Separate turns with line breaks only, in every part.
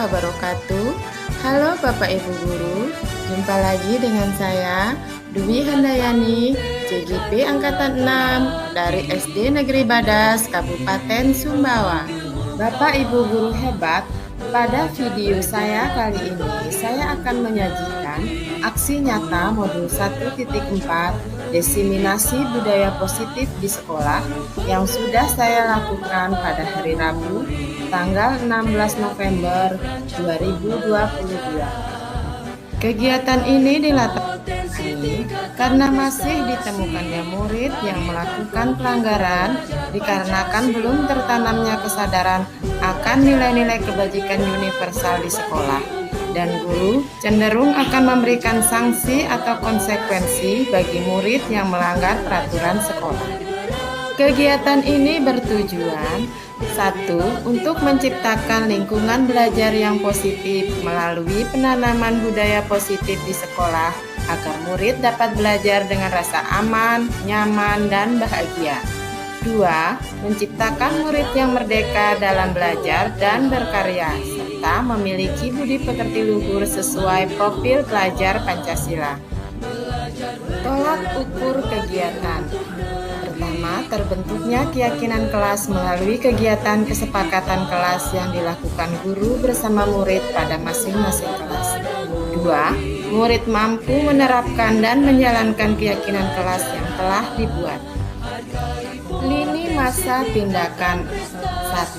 wabarakatuh. Halo Bapak Ibu Guru, jumpa lagi dengan saya Dwi Handayani, CGP Angkatan 6 dari SD Negeri Badas, Kabupaten Sumbawa. Bapak Ibu Guru hebat, pada video saya kali ini saya akan menyajikan aksi nyata modul 1.4 Diseminasi Budaya Positif di Sekolah yang sudah saya lakukan pada hari Rabu tanggal 16 November 2022. Kegiatan ini dilakukan karena masih ditemukannya murid yang melakukan pelanggaran dikarenakan belum tertanamnya kesadaran akan nilai-nilai kebajikan universal di sekolah, dan guru cenderung akan memberikan sanksi atau konsekuensi bagi murid yang melanggar peraturan sekolah. Kegiatan ini bertujuan 1. Untuk menciptakan lingkungan belajar yang positif melalui penanaman budaya positif di sekolah agar murid dapat belajar dengan rasa aman, nyaman, dan bahagia. 2. Menciptakan murid yang merdeka dalam belajar dan berkarya serta memiliki budi pekerti luhur sesuai profil pelajar Pancasila. Tolak ukur kegiatan. Pertama, terbentuknya keyakinan kelas melalui kegiatan kesepakatan kelas yang dilakukan guru bersama murid pada masing-masing kelas. 2. Murid mampu menerapkan dan menjalankan keyakinan kelas yang telah dibuat. Lini masa tindakan.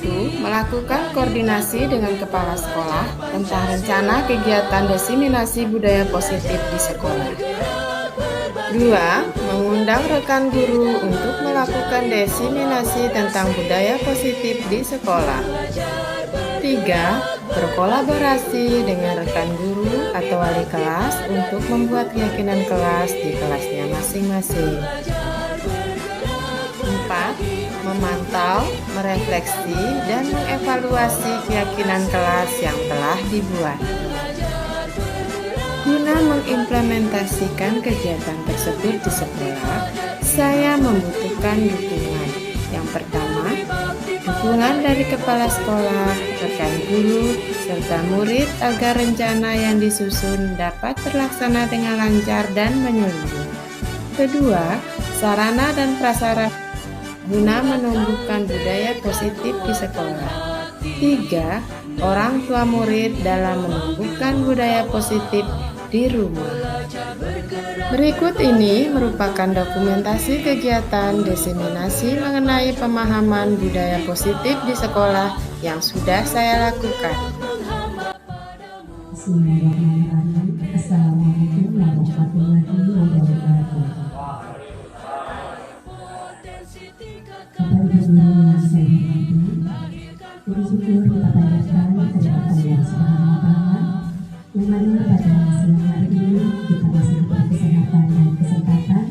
1. Melakukan koordinasi dengan kepala sekolah tentang rencana kegiatan diseminasi budaya positif di sekolah. 2. Mengundang rekan guru untuk melakukan diseminasi tentang budaya positif di sekolah. 3. Berkolaborasi dengan rekan guru atau wali kelas untuk membuat keyakinan kelas di kelasnya masing-masing. 4. Memantau, merefleksi, dan mengevaluasi keyakinan kelas yang telah dibuat. Guna mengimplementasikan kegiatan tersebut di sekolah, saya membutuhkan dukungan. Yang pertama, dukungan dari kepala sekolah, rekan guru, serta murid agar rencana yang disusun dapat terlaksana dengan lancar dan menyeluruh. Kedua, sarana dan prasarana guna menumbuhkan budaya positif di sekolah. 3. Orang tua murid dalam menumbuhkan budaya positif di rumah. Berikut ini merupakan dokumentasi kegiatan diseminasi mengenai pemahaman budaya positif di sekolah yang sudah saya lakukan.
Bismillahirrahmanirrahim. Assalamualaikum warahmatullahi wabarakatuh. Bapak Ibu Guru yang saya hormati, puji syukur kita panjatkan kepada Allah Subhanahu wa Ta'ala yang mana pada siang hari ini kita masih diberi kesehatan dan kesempatan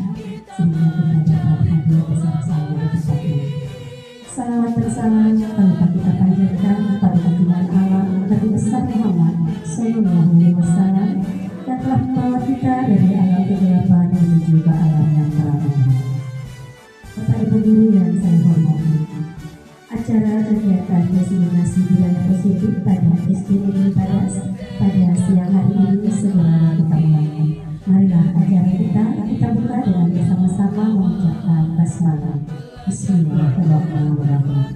sehingga kita dapat hadir bersama-sama di tempat ini. Salawat bersama tanpa kita panjatkan kepada junjungan alam Nabi besar Muhammad Sallallahu Alaihi Wasallam yang telah membawa kita dari alam kegelapan menuju ke alam yang terang. Bapak Ibu Guru yang saya hormati, acara kegiatan diseminasi budaya positif pada SD Negeri Badas pada siang hari ini segera kita mulai. Marilah acara kita buka dengan bersama-sama mengucapkan basmalah. Bismillahirrahmanirrahim.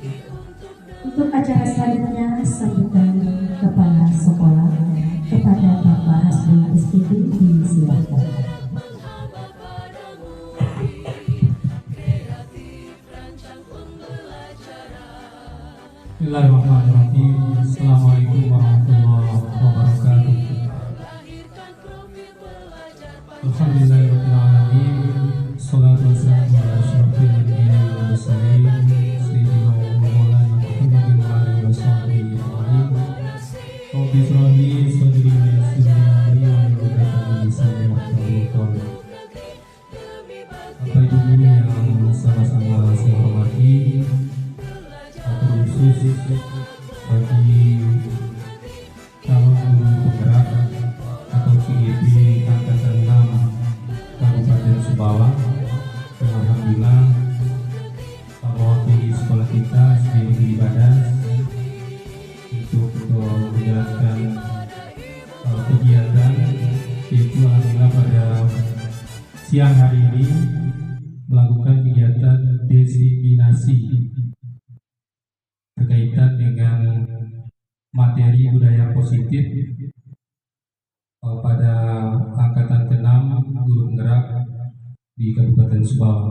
Untuk acara selanjutnya, sambutan kepala sekolah kepada Bapak Hasbul SPD disilakan.
Bismillahirrahmanirrahim. Assalamualaikum warahmatullahi wabarakatuh. Alhamdulillahirrahmanirrahim. Salatu wassalamu ala asyrafil anbiya'i wal mursalin sayyidina wa maulana Muhammadin wa alihi washabbihi ajma'in. Rabbi shrah li sadri wa yassir li amri wahlul 'uqdatam min lisani yafqahu qawli. Bapak Ibu Guru yang sama-sama saya hormati, khusus bagi calon guru penggerak atau CGP Angkatan 6 Kabupaten Sumbawa, alhamdulillah mewakili sekolah kita SD Negeri Badas untuk menjalankan siang hari ini melakukan kegiatan diseminasi berkaitan dengan materi budaya positif pada angkatan ke-6 guru penggerak di Kabupaten Subang.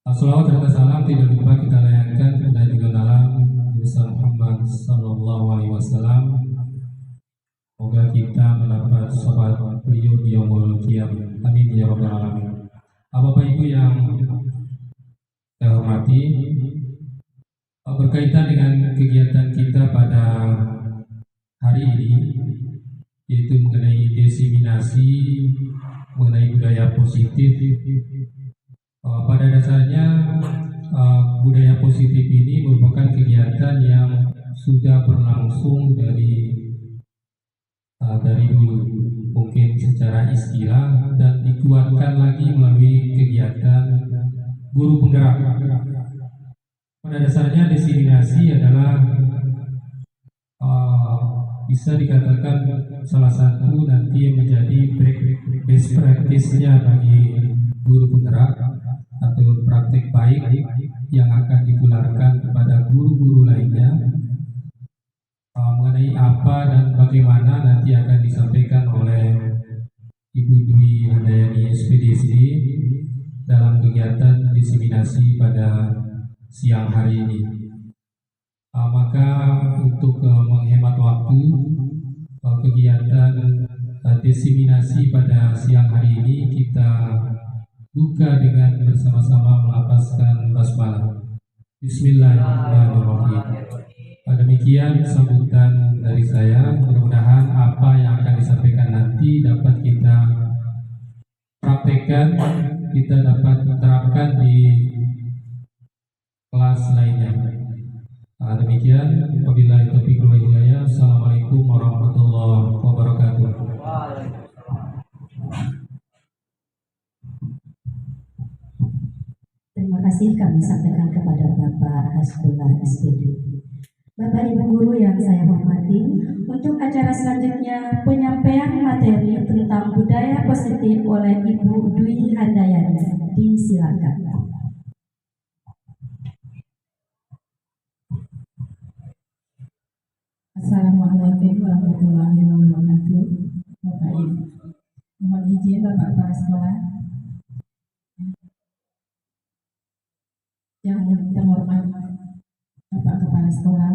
Salawat serta salam tidak lupa kita layangkan kepada junjungan alam Nabi Muhammad Sallallahu Alaihi Wasallam. Semoga kita mendapat syafaat beliau di yaumul qiyamah. Amin ya rabbal alamin. Bapak Ibu yang saya hormati, berkaitan dengan kegiatan kita pada hari ini, yaitu mengenai diseminasi mengenai budaya positif. Pada dasarnya budaya positif ini merupakan kegiatan yang sudah berlangsung dari dulu, mungkin secara istilah, dan dikuatkan lagi melalui kegiatan guru penggerak. Pada dasarnya diseminasi adalah bisa dikatakan salah satu nanti yang menjadi best practice-nya bagi guru penggerak atau praktek baik yang akan ditularkan kepada guru-guru lainnya mengenai apa dan bagaimana nanti akan disampaikan oleh Ibu Dwi Handayani SPDC dalam kegiatan diseminasi pada siang hari ini. Maka untuk menghemat waktu, kegiatan diseminasi pada siang hari ini kita buka dengan bersama-sama melafazkan basmalah. Bismillahirrahmanirrahim. Demikian sambutan dari saya. Mudah-mudahan apa yang akan disampaikan nanti dapat kita praktekkan, kita dapat terapkan di kelas lainnya. Demikian, wabillahi taufiq wal hidayah. Assalamualaikum warahmatullahi wabarakatuh.
Terima kasih kami sampaikan kepada Bapak Hasbullah SPD. Bapak Ibu Guru yang saya hormati, untuk acara selanjutnya penyampaian materi tentang budaya positif oleh Ibu Dwi Handayani. Disilakan.
Assalamualaikum warahmatullahi wabarakatuh. Bapak Ibu, mohon izin Bapak Kepala Sekolah yang terhormat, Bapak Kepala Sekolah,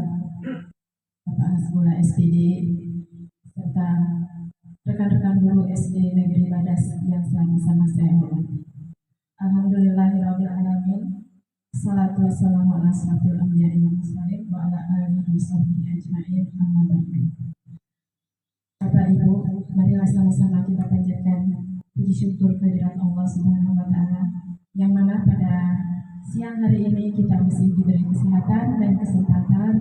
Bapak Sekolah SPD, serta rekan-rekan guru SD Negeri Badas yang sama-sama saya hormati. Alhamdulillahirrahmanirrahim. Salatu wassalamu ala asrafil anbiya'i wal mursalin wa ala alihi washabbihi ajma'in, amma ba'du. Bapak Ibu, marilah sama-sama kita panjatkan puji syukur kehadirat Allah Subhanahu wa taala yang mana pada siang hari ini kita masih diberi kesehatan dan kesempatan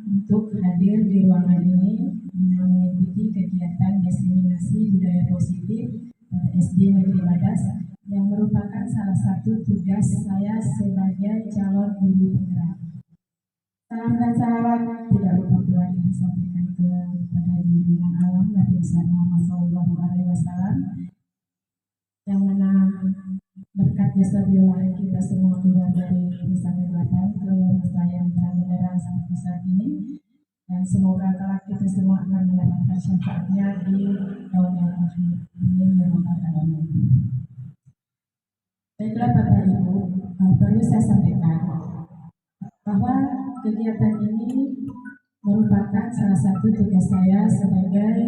untuk hadir di ruangan ini guna mengikuti kegiatan diseminasi budaya positif pada SD Negeri Badas yang merupakan salah satu tugas saya sebagai calon guru penggerak. Salam dan salawat tidak lupa pula kita sampaikan kepada junjungan alam Nabi Muhammad SAW yang mana berkat jasa beliau kita semua keluar dari masa kegelapan ke masa yang terang benderang seperti saat ini, dan semoga kelak kita semua akan mendapatkan syafaatnya di yaumil akhir. Amin ya rabbal alamin. Baiklah Bapak Ibu, perlu saya sampaikan bahwa kegiatan ini merupakan salah satu tugas saya sebagai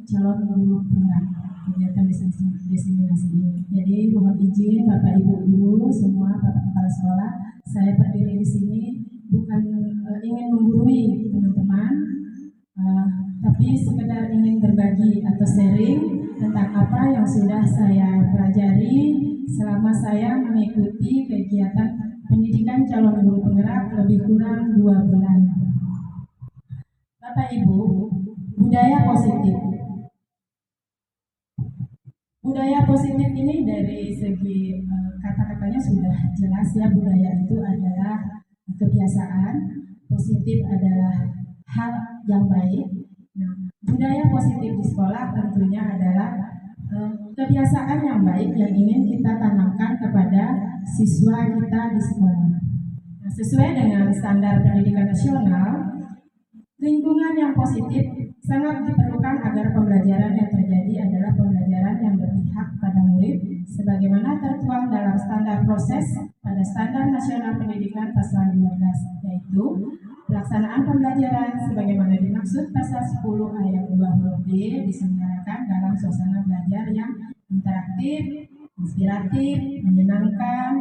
calon guru penggerak kegiatan diseminasi ini. Jadi mohon izin Bapak Ibu guru semua, Bapak Kepala Sekolah, saya berdiri di sini bukan ingin menggurui teman-teman, tapi sekedar ingin berbagi atau sharing tentang apa yang sudah saya pelajari selama saya mengikuti kegiatan pendidikan calon guru penggerak lebih kurang 2 bulan. Bapak Ibu, budaya positif. Budaya positif ini dari segi kata-katanya sudah jelas ya, budaya itu adalah kebiasaan, positif adalah hal yang baik. Nah, budaya positif di sekolah tentunya adalah kebiasaan yang baik yang ingin kita tanamkan kepada siswa kita di sekolah. Nah, sesuai dengan standar pendidikan nasional, lingkungan yang positif sangat diperlukan agar pembelajaran yang terjadi adalah pembelajaran yang berpihak pada murid sebagaimana tertuang dalam standar proses pada Standar Nasional Pendidikan Pasal 12, yaitu pelaksanaan pembelajaran sebagaimana dimaksud pasal 10 ayat 2 huruf D diselenggarakan dalam suasana belajar yang interaktif, inspiratif, menyenangkan,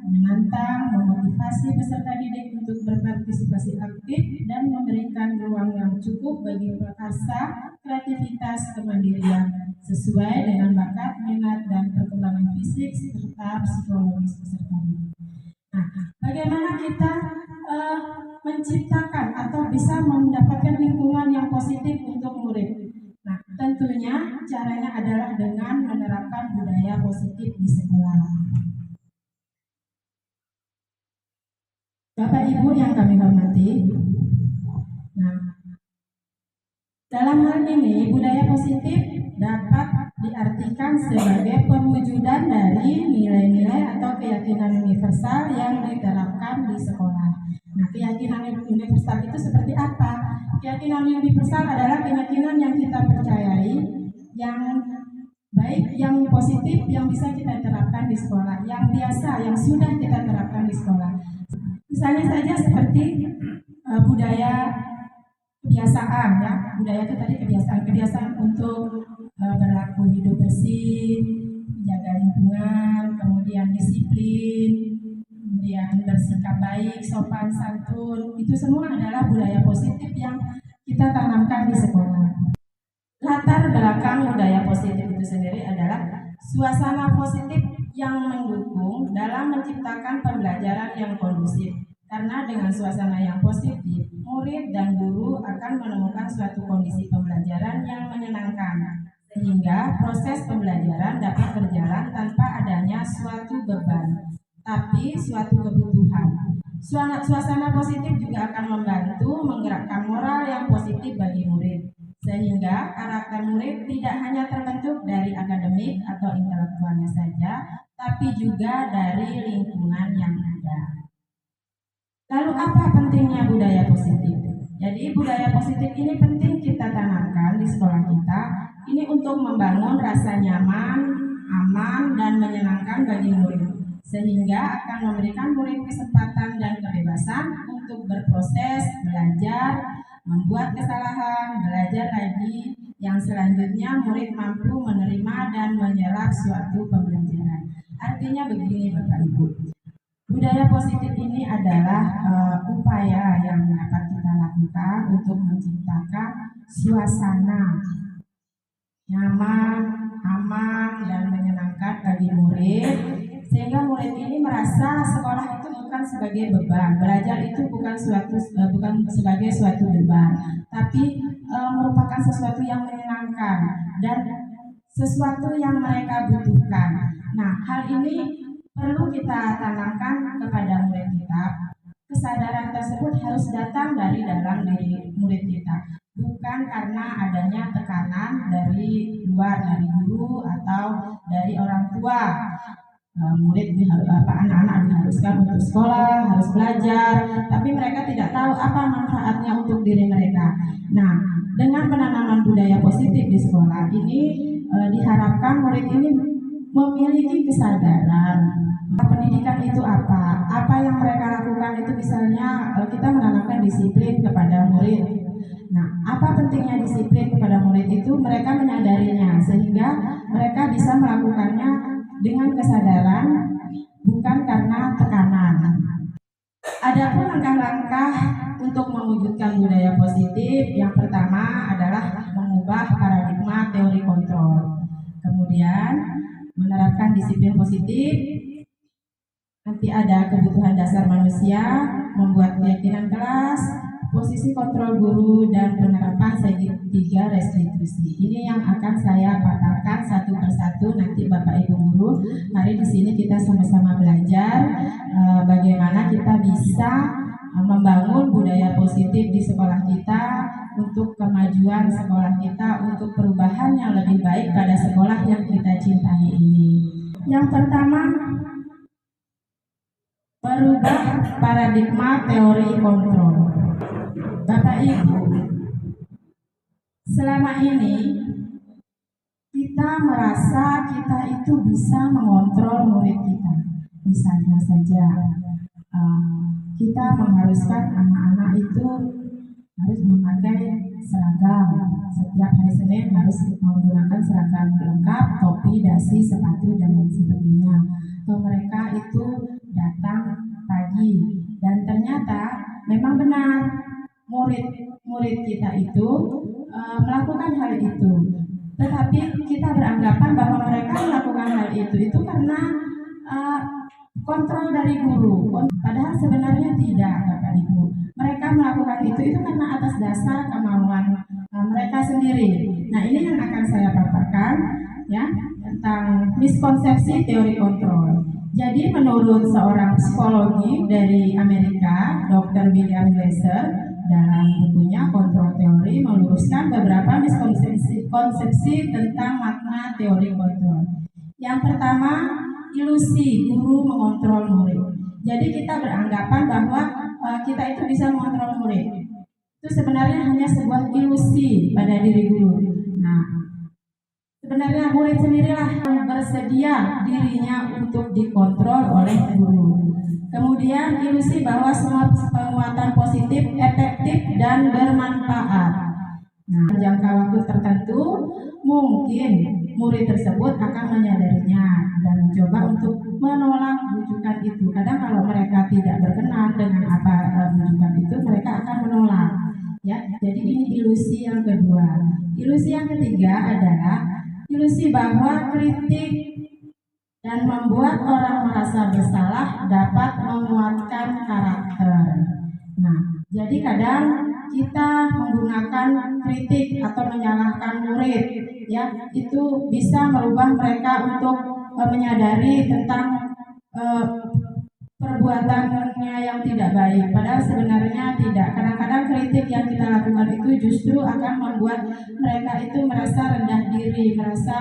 menantang, memotivasi peserta didik untuk berpartisipasi aktif dan memberikan ruang yang cukup bagi prakarsa, kreativitas, kemandirian sesuai dengan bakat, minat, dan perkembangan fisik serta psikologis peserta didik. Nah, bagaimana kita menciptakan atau bisa mendapatkan lingkungan yang positif untuk murid? Nah, tentunya caranya adalah dengan menerapkan budaya positif di sekolah. Bapak Ibu yang kami hormati, nah, dalam hal ini budaya positif dapat diartikan sebagai perwujudan dari nilai-nilai atau keyakinan universal yang diterapkan di sekolah. Nah, keyakinan universal itu seperti apa? Keyakinan universal adalah keyakinan yang kita percayai, yang baik, yang positif, yang bisa kita terapkan di sekolah, yang biasa, yang sudah kita terapkan di sekolah. Misalnya saja seperti budaya kebiasaan, ya, budaya itu tadi kebiasaan untuk berlaku hidup bersih, menjaga lingkungan, kemudian disiplin, kemudian bersikap baik, sopan santun, itu semua adalah budaya positif yang kita tanamkan di sekolah. Latar belakang budaya positif itu sendiri adalah suasana positif yang mendukung dalam menciptakan pembelajaran yang kondusif. Karena dengan suasana yang positif, murid dan guru akan menemukan suatu kondisi pembelajaran yang menyenangkan, sehingga proses pembelajaran dapat berjalan tanpa adanya suatu beban, tapi suatu kebutuhan. Suasana positif juga akan membantu menggerakkan moral yang positif bagi murid, sehingga karakter murid tidak hanya terbentuk dari akademik atau intelektualnya saja, tapi juga dari lingkungan yang ada. Lalu apa pentingnya budaya positif? Jadi budaya positif ini penting kita tanamkan di sekolah kita. Ini untuk membangun rasa nyaman, aman, dan menyenangkan bagi murid, sehingga akan memberikan murid kesempatan dan kebebasan untuk berproses, belajar, membuat kesalahan, belajar lagi, yang selanjutnya murid mampu menerima dan menyerap suatu pembelajaran. Artinya begini Bapak Ibu, budaya positif ini adalah upaya yang dapat kita lakukan untuk menciptakan suasana nyaman, aman, dan menyenangkan bagi murid, sehingga murid ini merasa sekolah itu bukan sebagai beban, belajar itu bukan sebagai suatu beban, tapi merupakan sesuatu yang menyenangkan dan sesuatu yang mereka butuhkan. Nah, hal ini perlu kita tanamkan kepada murid kita. Kesadaran tersebut harus datang dari dalam diri murid kita, bukan karena adanya tekanan dari luar, dari guru atau dari orang tua. Murid anak-anak diharuskan untuk sekolah, harus belajar, tapi mereka tidak tahu apa manfaatnya untuk diri mereka. Nah, dengan penanaman budaya positif di sekolah ini diharapkan murid ini memiliki kesadaran pendidikan itu apa yang mereka lakukan itu, misalnya kita menanamkan disiplin kepada murid. Nah, apa pentingnya disiplin kepada murid itu? Mereka menyadarinya sehingga mereka bisa melakukannya dengan kesadaran, bukan karena tekanan. Adapun langkah-langkah untuk mewujudkan budaya positif, yang pertama adalah mengubah paradigma teori kontrol, kemudian menerapkan disiplin positif. Nanti ada kebutuhan dasar manusia, membuat keyakinan kelas, posisi kontrol guru, dan penerapan segitiga restitusi. Ini yang akan saya paparkan satu persatu. Nanti Bapak Ibu guru, mari di sini kita sama-sama belajar bagaimana kita bisa membangun budaya positif di sekolah kita untuk kemajuan sekolah kita, untuk perubahan yang lebih baik pada sekolah yang kita cintai ini. Yang pertama, merubah paradigma teori kontrol. Bapak Ibu, selama ini kita merasa kita itu bisa mengontrol murid kita. Misalnya saja, kita mengharuskan anak-anak itu harus memakai seragam. Setiap hari Senin harus menggunakan seragam lengkap, topi, dasi, sepatu, dan lain sebagainya. Atau mereka itu datang pagi. Dan ternyata memang benar, murid kita itu melakukan hal itu. Tetapi kita beranggapan bahwa mereka melakukan hal itu karena kontrol dari guru. Padahal sebenarnya tidak, Bapak Ibu. Mereka melakukan itu karena atas dasar kemauan mereka sendiri. Nah, ini yang akan saya paparkan ya tentang miskonsepsi teori kontrol. Jadi menurut seorang psikologi dari Amerika, Dr. William Glasser, dalam bukunya Kontrol Teori meluruskan beberapa miskonsepsi tentang makna teori kontrol. Yang pertama, ilusi guru mengontrol murid. Jadi kita beranggapan bahwa kita itu bisa mengontrol murid. Itu sebenarnya hanya sebuah ilusi pada diri guru. Nah, sebenarnya murid sendirilah yang bersedia dirinya untuk dikontrol oleh guru. Kemudian ilusi bahwa semua penguatan positif efektif dan bermanfaat. Nah, jangka waktu tertentu mungkin murid tersebut akan menyadarinya dan mencoba untuk menolak rujukan itu. Kadang kalau mereka tidak berkenan dengan apa rujukan itu, mereka akan menolak. Ya, jadi ini ilusi yang kedua. Ilusi yang ketiga adalah ilusi bahwa kritik dan membuat orang merasa bersalah dapat menguatkan karakter. Nah, jadi kadang kita menggunakan kritik atau menyalahkan murid, ya, itu bisa merubah mereka untuk menyadari tentang perbuatannya yang tidak baik. Padahal sebenarnya tidak. Kadang-kadang kritik yang kita lakukan itu justru akan membuat mereka itu merasa rendah diri, merasa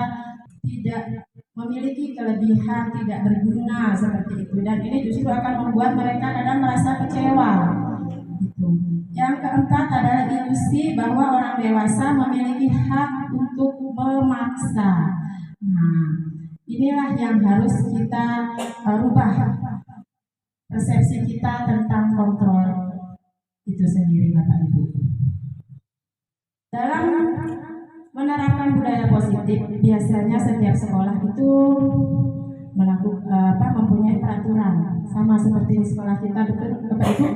tidak memiliki kelebihan, tidak berguna seperti itu. Dan ini justru akan membuat mereka kadang merasa kecewa. Gitu. Yang keempat adalah ilusi bahwa orang dewasa memiliki hak untuk memaksa. Nah, inilah yang harus kita rubah persepsi kita tentang kontrol itu sendiri, Bapak Ibu. Dalam menerapkan budaya positif, biasanya setiap sekolah itu mempunyai peraturan, sama seperti di sekolah kita, betul Bapak Ibu?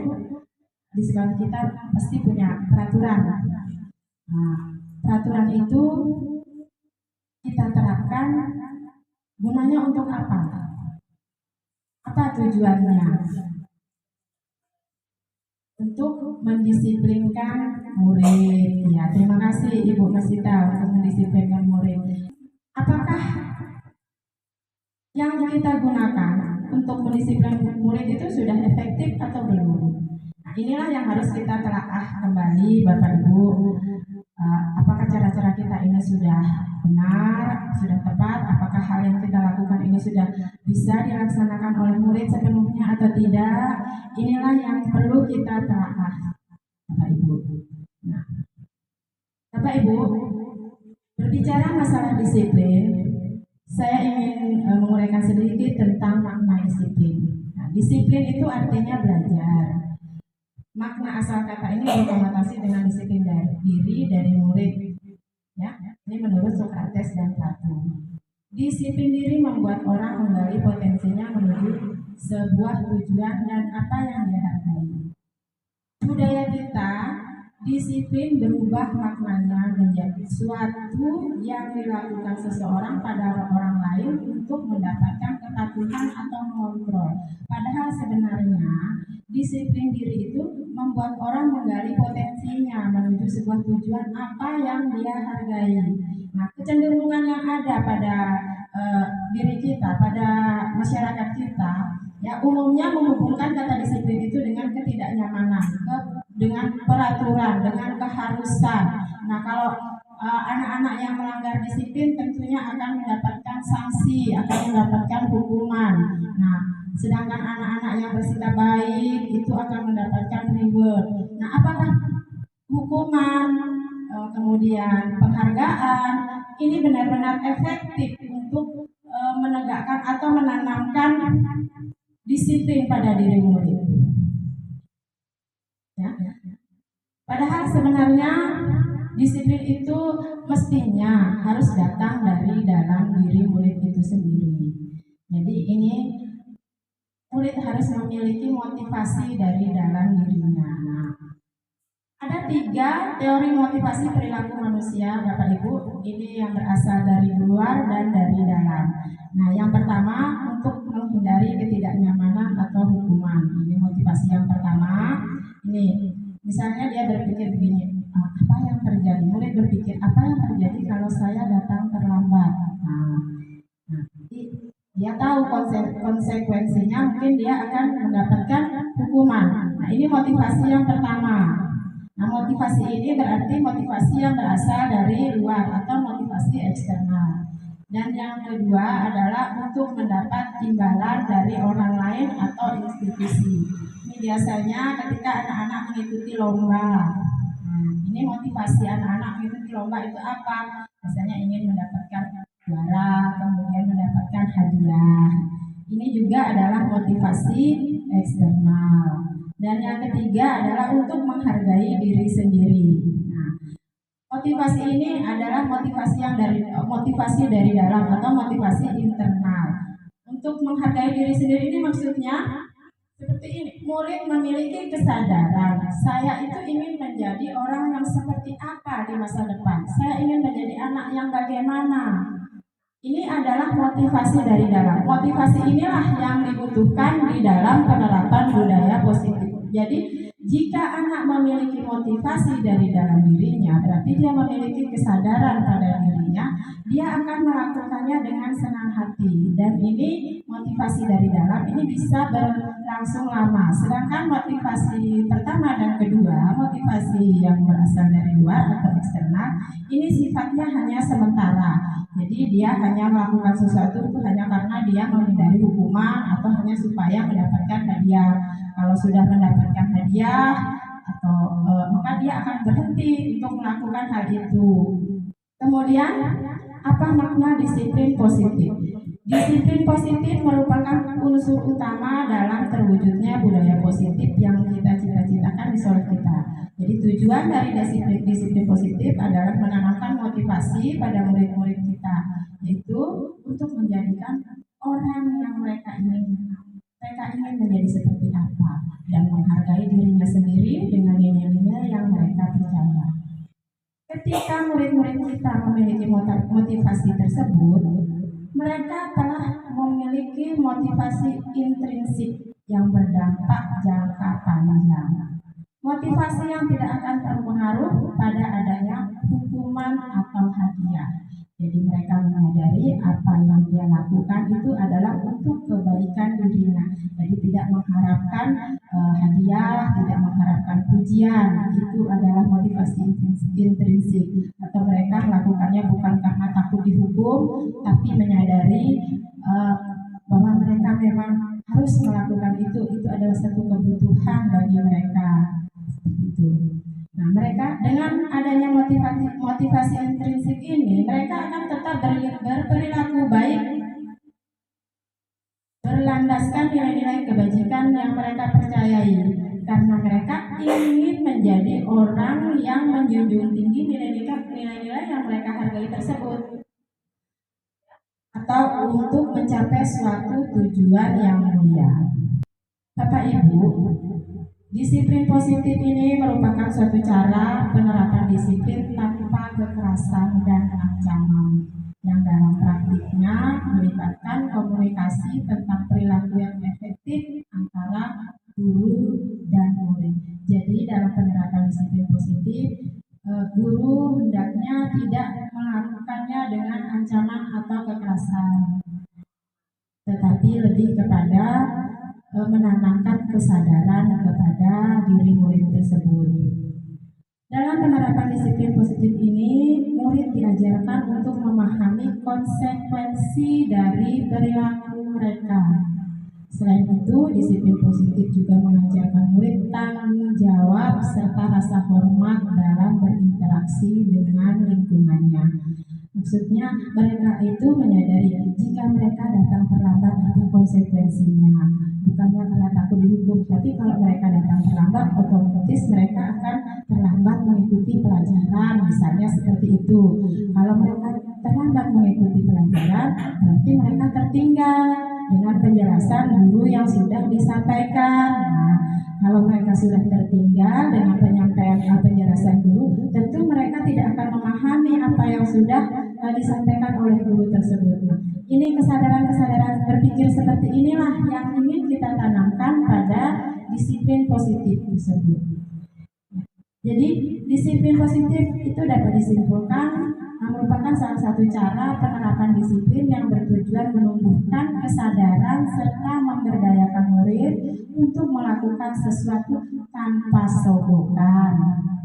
Di sekolah kita pasti punya peraturan. Nah, peraturan itu kita terapkan gunanya untuk apa? Apa tujuannya? Untuk mendisiplinkan murid. Ya, terima kasih Ibu Masita untuk mendisiplinkan murid. Apakah yang kita gunakan untuk mendisiplinkan murid itu sudah efektif atau belum? Nah, inilah yang harus kita telaah kembali, Bapak Ibu. Apakah cara-cara kita ini sudah benar, sudah tepat? Apakah hal yang kita lakukan ini sudah bisa dilaksanakan oleh murid sepenuhnya atau tidak? Inilah yang perlu kita telaah, Bapak Ibu. Nah, Bapak Ibu, berbicara masalah disiplin, saya ingin menguraikan sedikit tentang makna disiplin. Nah, disiplin itu artinya belajar. Makna asal kata ini berkonotasi dengan disiplin diri dari murid. Ya, ini menurut Socrates dan Plato. Disiplin diri membuat orang menggali potensinya menuju sebuah tujuan dan apa yang dia hargai. Budaya kita, disiplin berubah maknanya menjadi suatu yang dilakukan seseorang pada orang lain untuk mendapatkan kepatuhan atau mengontrol. Padahal sebenarnya disiplin diri itu membuat orang menggali potensinya menuju sebuah tujuan apa yang dia hargai. Nah, kecenderungan yang ada pada diri kita, pada masyarakat kita, ya umumnya menghubungkan kata disiplin itu dengan ketidaknyamanan, dengan peraturan peraturan, dengan keharusan. Nah, kalau anak-anak yang melanggar disiplin tentunya akan mendapatkan sanksi, akan mendapatkan hukuman. Nah, sedangkan anak-anak yang bersikap baik itu akan mendapatkan reward. Nah, apakah hukuman, kemudian penghargaan ini benar-benar efektif untuk menegakkan atau menanamkan disiplin pada diri murid? Ya. Padahal sebenarnya disiplin itu mestinya harus datang dari dalam diri murid itu sendiri. Jadi ini murid harus memiliki motivasi dari dalam dirinya. Nah, ada 3 teori motivasi perilaku manusia, Bapak Ibu. Ini yang berasal dari luar dan dari dalam. Nah, yang pertama untuk menghindari ketidaknyamanan atau hukuman. Ini motivasi yang pertama. Ini misalnya dia berpikir begini, apa yang terjadi? Murid berpikir, apa yang terjadi kalau saya datang terlambat? Nah, dia tahu konsekuensinya, mungkin dia akan mendapatkan hukuman. Nah, ini motivasi yang pertama. Nah, motivasi ini berarti motivasi yang berasal dari luar atau motivasi eksternal. Dan yang kedua adalah untuk mendapat imbalan dari orang lain atau institusi. Ini biasanya ketika anak-anak mengikuti lomba. Nah, ini motivasi anak-anak mengikuti lomba itu apa? Biasanya ingin mendapatkan juara, kemudian mendapatkan hadiah. Ini juga adalah motivasi eksternal. Dan yang ketiga adalah untuk menghargai diri sendiri. Nah, motivasi ini adalah motivasi dari dalam atau motivasi internal. Untuk menghargai diri sendiri ini maksudnya seperti ini, murid memiliki kesadaran, saya itu ingin menjadi orang yang seperti apa di masa depan. Saya ingin menjadi anak yang bagaimana. Ini adalah motivasi dari dalam. Motivasi inilah yang dibutuhkan di dalam penerapan budaya positif. Jadi, jika anak memiliki motivasi dari dalam dirinya, berarti dia memiliki kesadaran pada dirinya, dia akan melakukannya dengan senang hati. Dan ini motivasi dari dalam ini bisa berlangsung lama. Sedangkan motivasi pertama dan kedua, motivasi yang berasal dari luar atau eksternal, ini sifatnya hanya sementara. Jadi dia hanya melakukan sesuatu itu hanya karena dia menghindari hukuman atau hanya supaya mendapatkan hadiah. Kalau sudah mendapatkan hadiah atau maka dia akan berhenti untuk melakukan hal itu. Kemudian apa makna disiplin positif? Disiplin positif merupakan unsur utama dalam terwujudnya budaya positif yang kita cita-citakan di sekolah kita. Jadi tujuan dari disiplin positif adalah menanamkan motivasi pada murid-murid kita, yaitu untuk menjadikan orang yang mereka ingin menjadi seperti apa dan menghargai dirinya sendiri dengan nilai-nilai yang mereka percaya. Ketika murid-murid kita memiliki motivasi tersebut, mereka telah memiliki motivasi intrinsik yang berdampak jangka panjang. Motivasi yang tidak akan terpengaruh pada adanya hukuman atau hadiah. Jadi mereka menyadari apa yang dia lakukan itu adalah untuk kebaikan dirinya. Jadi tidak mengharapkan hadiah, tidak mengharapkan pujian. Itu adalah motivasi intrinsik. Atau mereka melakukannya bukan karena takut dihukum, tapi menyadari bahwa mereka memang harus melakukan itu. Itu adalah satu kebutuhan bagi mereka. Itu. Nah, mereka dengan adanya motivasi intrinsik ini, mereka akan tetap berperilaku baik, berlandaskan nilai-nilai kebajikan yang mereka percayai, karena mereka ingin menjadi orang yang menjunjung tinggi nilai-nilai yang mereka hargai tersebut, atau untuk mencapai suatu tujuan yang mulia. Bapak Ibu, disiplin positif ini merupakan suatu cara penerapan disiplin tanpa kekerasan dan ancaman, yang dalam praktiknya melibatkan komunikasi tentang perilaku yang efektif antara guru dan murid. Jadi dalam penerapan disiplin positif, guru hendaknya tidak melakukannya dengan ancaman atau kekerasan, tetapi lebih kepada menanamkan kesadaran kepada diri murid tersebut. Dalam penerapan disiplin positif ini, murid diajarkan untuk memahami konsekuensi dari perilaku mereka. Selain itu, disiplin positif juga mengajarkan murid tanggung jawab serta rasa hormat dalam berinteraksi dengan lingkungannya. Maksudnya, mereka itu menyadari jika mereka datang terlambat apa konsekuensinya. Bukannya karena takut dihukum, tapi kalau mereka datang terlambat, otomatis mereka akan terlambat mengikuti pelajaran, misalnya seperti itu. Kalau mereka terlambat mengikuti pelajaran, berarti mereka tertinggal dengan penjelasan guru yang sudah disampaikan. Nah, kalau mereka sudah tertinggal dengan penyampaian penjelasan guru, tentu mereka tidak akan memahami apa yang sudah disampaikan oleh guru tersebut. Nah, ini kesadaran-kesadaran berpikir seperti inilah yang ingin kita tanamkan pada disiplin positif tersebut. Jadi, disiplin positif itu dapat disimpulkan merupakan salah satu cara penerapan disiplin yang bertujuan menumbuhkan kesadaran serta memberdayakan murid untuk melakukan sesuatu tanpa sogokan.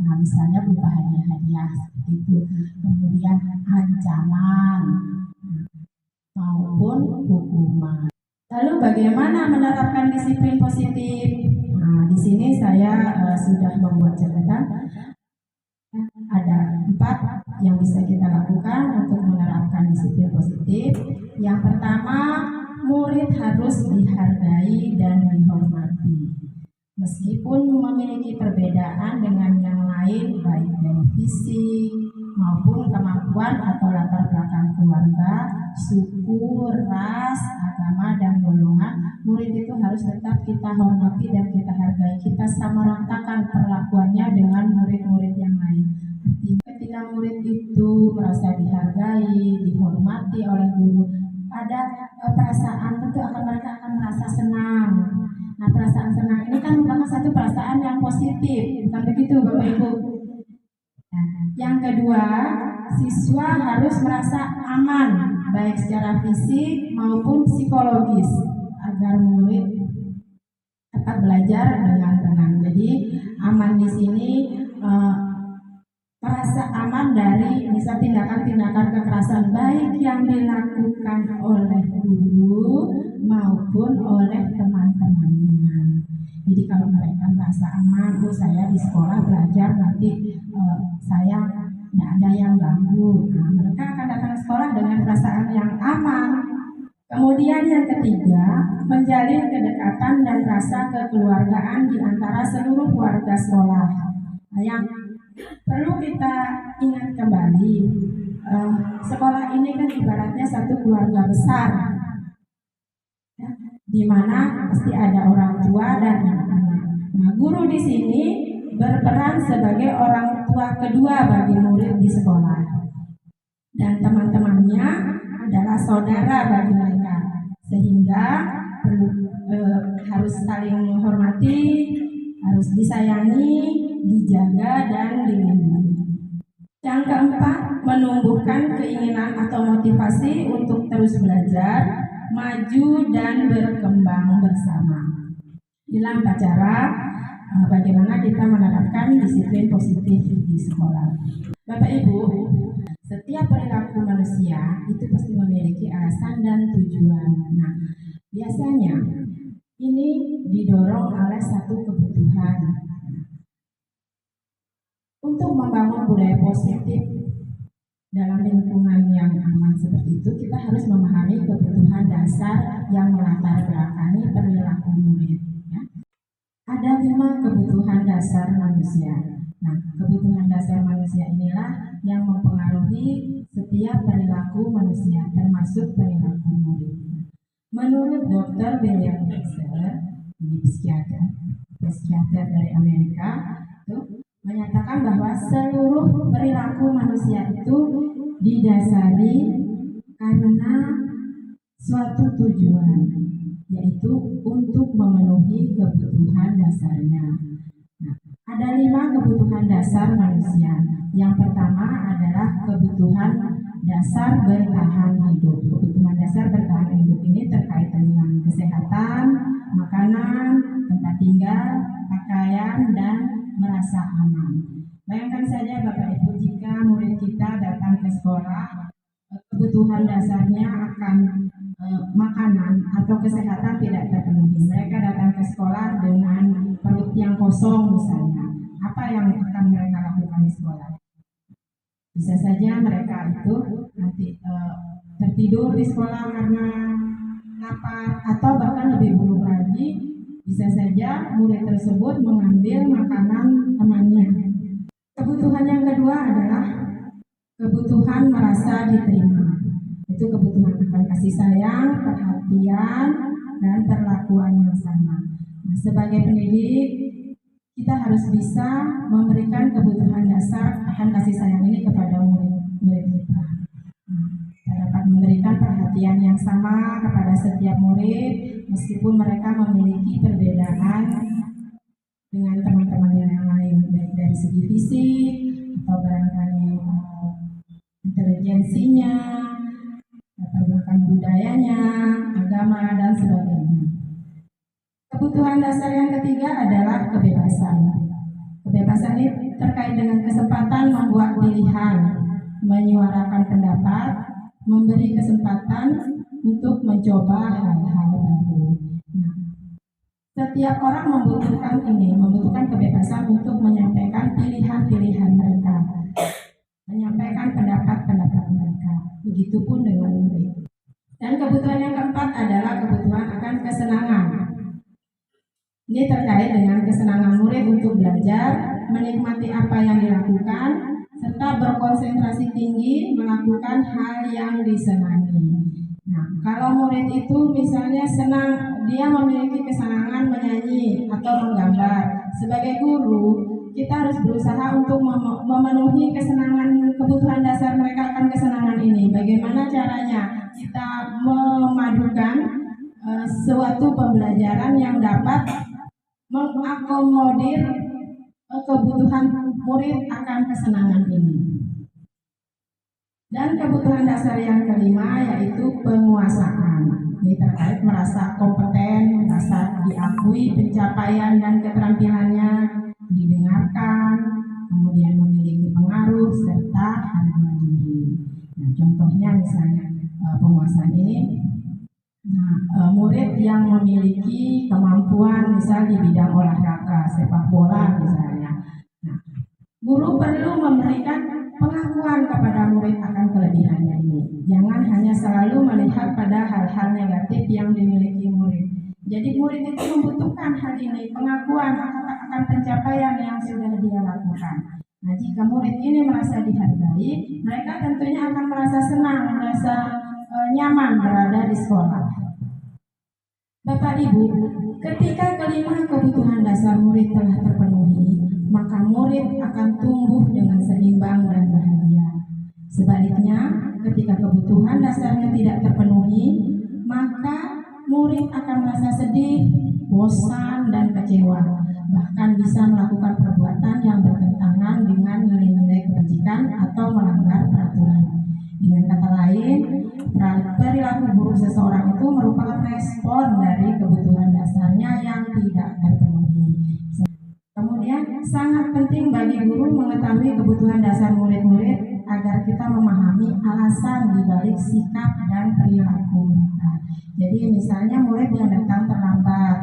Nah, misalnya berupa hadiah-hadiah seperti itu, kemudian ancaman maupun hukuman. Lalu bagaimana menerapkan disiplin positif? Nah, di sini saya sudah membuat catatan. Ada 4 yang bisa kita lakukan untuk menerapkan disiplin positif. Yang pertama, murid harus dihargai dan dihormati. Meskipun memiliki perbedaan dengan yang lain, baik dari fisik maupun kemampuan atau latar belakang keluarga, suku, ras, agama, dan golongan, murid itu harus tetap kita hormati dan kita hargai. Kita sama ratakan perlakuannya dengan murid-murid yang lain. Ketika murid itu merasa dihargai, dihormati oleh guru, ada perasaan tentu mereka akan merasa senang. Nah, perasaan senang ini kan merupakan satu perasaan yang positif, bukan begitu Bapak Ibu? Nah, yang kedua, siswa harus merasa aman, baik secara fisik maupun psikologis, agar murid dapat belajar dengan tenang. Jadi, aman di sini merasa aman dari misal tindakan-tindakan kekerasan baik yang dilakukan oleh guru maupun oleh teman-temannya. Jadi kalau mereka merasa aman, saya di sekolah belajar nanti saya tidak ada yang ganggu. Nah, mereka akan datang ke sekolah dengan perasaan yang aman. Kemudian yang ketiga, menjalin kedekatan dan rasa kekeluargaan di antara seluruh warga sekolah. Nah, yang perlu kita ingat kembali, sekolah ini kan ibaratnya satu keluarga besar, ya, di mana pasti ada orang tua dan anak-anak. Nah, guru di sini berperan sebagai orang tua kedua bagi murid di sekolah, dan teman-temannya adalah saudara bagi mereka, sehingga harus saling menghormati, harus disayangi, dijaga, dan dilindungi. Yang keempat, menumbuhkan keinginan atau motivasi untuk terus belajar, maju, dan berkembang bersama. Inilah cara bagaimana kita menerapkan disiplin positif di sekolah. Bapak Ibu, setiap perilaku manusia itu pasti memiliki alasan dan tujuan. Nah, biasanya ini didorong oleh satu kebutuhan. Untuk membangun budaya positif dalam lingkungan yang aman seperti itu, kita harus memahami kebutuhan dasar yang melatar belakangi perilaku murid. Ya. Ada 5 kebutuhan dasar manusia. Nah, kebutuhan dasar manusia inilah yang mempengaruhi setiap perilaku manusia, termasuk perilaku murid. Menurut Dr. William Webster, ini psikiater dari Amerika, menyatakan bahwa seluruh perilaku manusia itu didasari karena suatu tujuan, yaitu untuk memenuhi kebutuhan dasarnya. Nah, ada 5 kebutuhan dasar manusia. Yang pertama adalah kebutuhan dasar bertahan hidup. Kebutuhan dasar bertahan hidup ini terkait dengan kesehatan, makanan, tempat tinggal, pakaian, dan merasa aman. Bayangkan saja Bapak Ibu, jika murid kita datang ke sekolah, kebutuhan dasarnya akan makanan atau kesehatan tidak terpenuhi. Mereka datang ke sekolah dengan perut yang kosong misalnya. Apa yang akan mereka lakukan di sekolah? Bisa saja mereka itu nanti tertidur di sekolah karena lapar, atau bahkan lebih buruk lagi, bisa saja murid tersebut mengambil makanan temannya. Kebutuhan yang kedua adalah kebutuhan merasa diterima. Itu kebutuhan akan kasih sayang, perhatian, dan perlakuan yang sama. Nah, sebagai pendidik, kita harus bisa memberikan kebutuhan dasar akan kasih sayang ini kepada murid-murid kita. Nah, kita dapat memberikan perhatian yang sama kepada setiap murid, meskipun mereka memiliki perbedaan dengan teman-temannya yang lain, baik dari segi fisik atau barangkali intelijensinya, latar belakang budayanya, agama, dan sebagainya. Kebutuhan dasar yang ketiga adalah kebebasan. Kebebasan ini terkait dengan kesempatan membuat pilihan, menyuarakan pendapat, memberi kesempatan untuk mencoba hal-hal baru. Nah, setiap orang membutuhkan kebebasan untuk menyampaikan pilihan-pilihan mereka, menyampaikan pendapat-pendapat mereka. Begitupun dengan murid. Dan kebutuhan yang keempat adalah kebutuhan akan kesenangan. Ini terkait dengan kesenangan murid untuk belajar, menikmati apa yang dilakukan, serta berkonsentrasi tinggi melakukan hal yang disenangi. Nah, kalau murid itu misalnya senang, dia memiliki kesenangan menyanyi atau menggambar. Sebagai guru, kita harus berusaha untuk memenuhi kebutuhan dasar mereka akan kesenangan ini. Bagaimana caranya? Kita memadukan suatu pembelajaran yang dapat mengakomodir kebutuhan murid akan kesenangan ini. Dan kebutuhan dasar yang kelima yaitu penguasaan. Ini terkait merasa kompeten, merasa diakui pencapaian dan keterampilannya, didengarkan, kemudian memiliki pengaruh serta harga diri. Nah, contohnya misalnya penguasaan ini, murid yang memiliki kemampuan misal di bidang olahraga, sepak bola misalnya. Nah, guru perlu memberikan pengakuan kepada murid akan kelebihannya ini. Jangan hanya selalu melihat pada hal-hal negatif yang dimiliki murid. Jadi murid itu membutuhkan hal ini, pengakuan akan pencapaian yang sudah dia lakukan. Nah, jika murid ini merasa dihargai, mereka tentunya akan merasa senang, merasa nyaman berada di sekolah. Bapak Ibu, ketika kelima kebutuhan dasar murid telah terpenuhi, maka murid akan tumbuh dengan seimbang dan bahagia. Sebaliknya, ketika kebutuhan dasarnya tidak terpenuhi, maka murid akan merasa sedih, bosan, dan kecewa. Bahkan bisa melakukan perbuatan yang bertentangan dengan nilai-nilai kebajikan atau melanggar peraturan. Dengan kata lain, perilaku buruk seseorang itu merupakan respon dari kebutuhan dasarnya yang tidak terpenuhi. Kemudian, sangat penting bagi guru mengetahui kebutuhan dasar murid-murid agar kita memahami alasan dibalik sikap dan perilaku mereka. Jadi misalnya murid yang datang terlambat,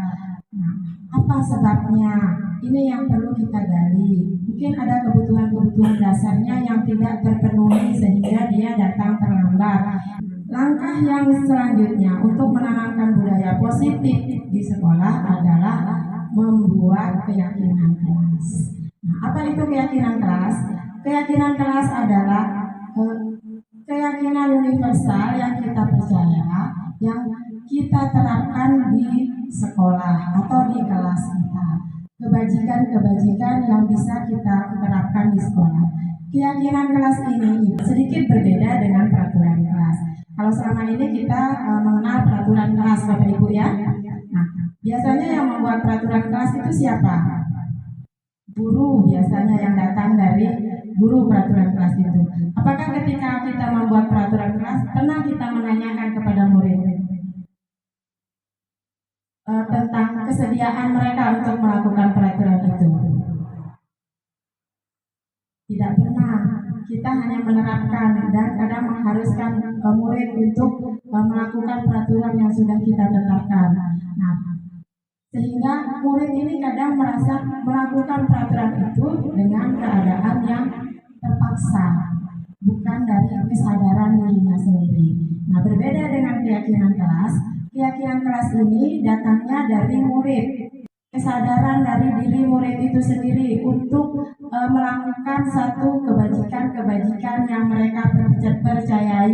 nah, apa sebabnya? Ini yang perlu kita gali. Mungkin ada kebutuhan-kebutuhan dasarnya yang tidak terpenuhi sehingga dia datang terlambat. Langkah yang selanjutnya untuk menanamkan budaya positif di sekolah adalah membuat keyakinan kelas. Nah, apa itu keyakinan kelas? Keyakinan kelas adalah keyakinan universal yang kita percaya, yang kita terapkan di sekolah atau di kelas kita. Kebajikan-kebajikan yang bisa kita terapkan di sekolah. Keyakinan kelas ini sedikit berbeda dengan peraturan kelas. Kalau selama ini kita mengenal peraturan kelas, Bapak Ibu ya. Nah, biasanya yang membuat peraturan kelas itu siapa? Guru biasanya yang datang dari guru peraturan kelas itu. Apakah ketika kita membuat peraturan kelas, pernah kita menanyakan kepada murid tentang kesediaan mereka untuk melakukan peraturan itu? Tidak pernah. Kita hanya menerapkan dan kadang mengharuskan murid untuk melakukan peraturan yang sudah kita tetapkan. Nah, sehingga murid ini kadang merasa melakukan peraturan itu dengan keadaan yang terpaksa, bukan dari kesadaran dirinya sendiri. Nah, berbeda dengan keyakinan kelas ini datangnya dari murid. Kesadaran dari diri murid itu sendiri untuk melakukan satu kebajikan-kebajikan yang mereka percayai,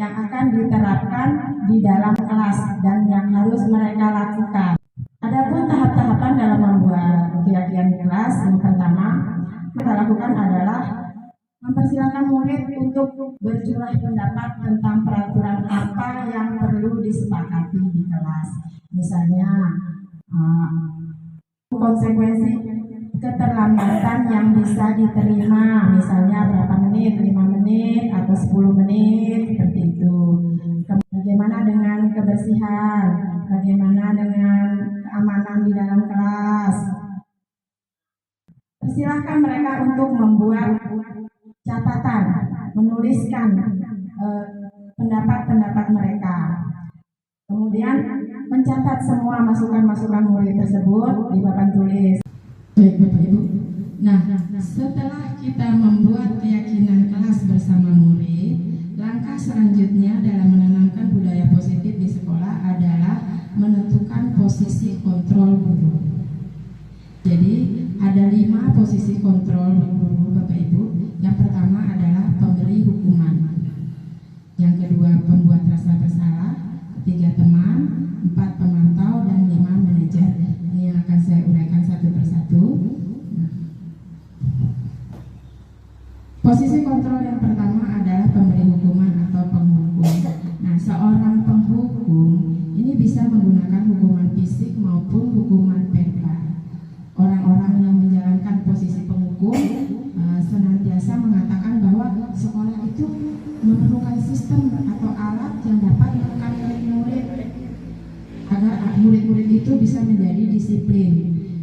yang akan diterapkan di dalam kelas dan yang harus mereka lakukan. Adapun tahap-tahapan dalam membuat keyakinan kelas, yang pertama kita lakukan adalah mempersilakan murid untuk bercurah pendapat tentang peraturan apa yang perlu disepakati di kelas. Misalnya konsekuensi keterlambatan yang bisa diterima, misalnya berapa menit, 5 menit atau 10 menit, seperti itu. Bagaimana dengan kebersihan, bagaimana dengan keamanan di dalam kelas. Persilahkan mereka untuk membuat catatan, menuliskan pendapat-pendapat mereka. Kemudian mencatat semua masukan-masukan murid tersebut di papan tulis. Baik Bapak Ibu. Nah, setelah kita membuat keyakinan kelas bersama murid, langkah selanjutnya dalam menanamkan budaya positif di sekolah adalah menentukan posisi kontrol guru. Jadi ada 5 posisi kontrol guru Bapak Ibu. Yang pertama adalah pemberi hukuman, yang kedua pembuat rasa bersalah, 3 teman, 4 pemantau, dan 5 manajer. Ini yang akan saya uraikan satu persatu. Posisi kontrol yang pertama adalah pemberi hukuman atau penghukum. Nah, seorang penghukum ini bisa menggunakan hukuman fisik maupun hukuman verbal. Orang-orang yang menjalankan posisi penghukum senantiasa mengatakan bahwa sekolah itu memerlukan sistem atau alat yang dapat menekan murid agar murid-murid itu bisa menjadi disiplin.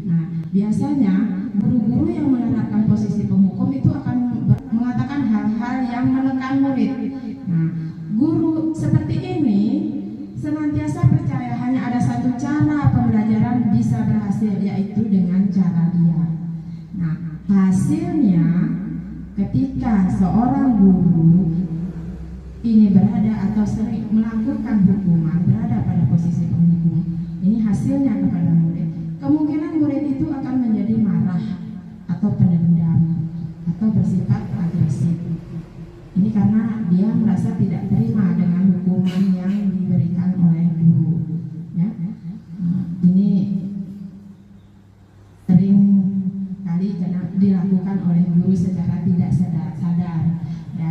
Nah, biasanya guru-guru yang menerapkan posisi penghukum itu akan mengatakan hal-hal yang menekan murid. Nah, guru seperti ini senantiasa percaya hanya ada satu cara pembelajaran bisa berhasil, yaitu dengan cara dia. Nah, hasilnya ketika seorang guru ini berada atau sering melakukan hukuman, berada pada posisi penghukum, ini hasilnya kepada murid. Kemungkinan murid itu akan menjadi marah atau pendendam atau bersifat agresif. Ini karena dia merasa tidak terima dengan hukuman yang diberikan oleh guru. Ya, ini sering kali dilakukan oleh guru secara tidak sadar. Ya,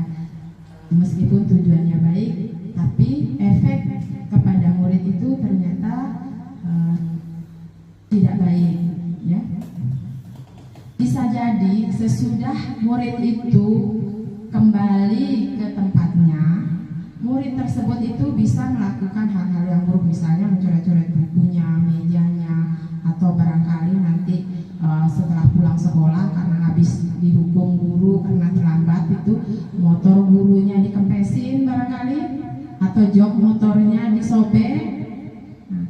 meskipun tujuannya baik, tapi efek kepada murid itu ternyata tidak baik. Ya, bisa jadi sesudah murid itu kembali ke tempatnya, murid tersebut itu bisa melakukan hal-hal yang buruk, misalnya mencoret-coret bukunya, mejanya, atau barangkali nanti setelah pulang sekolah karena habis dihukum guru karena terlambat itu motor gurunya dikempesin barangkali, atau jok motornya disobek. Nah,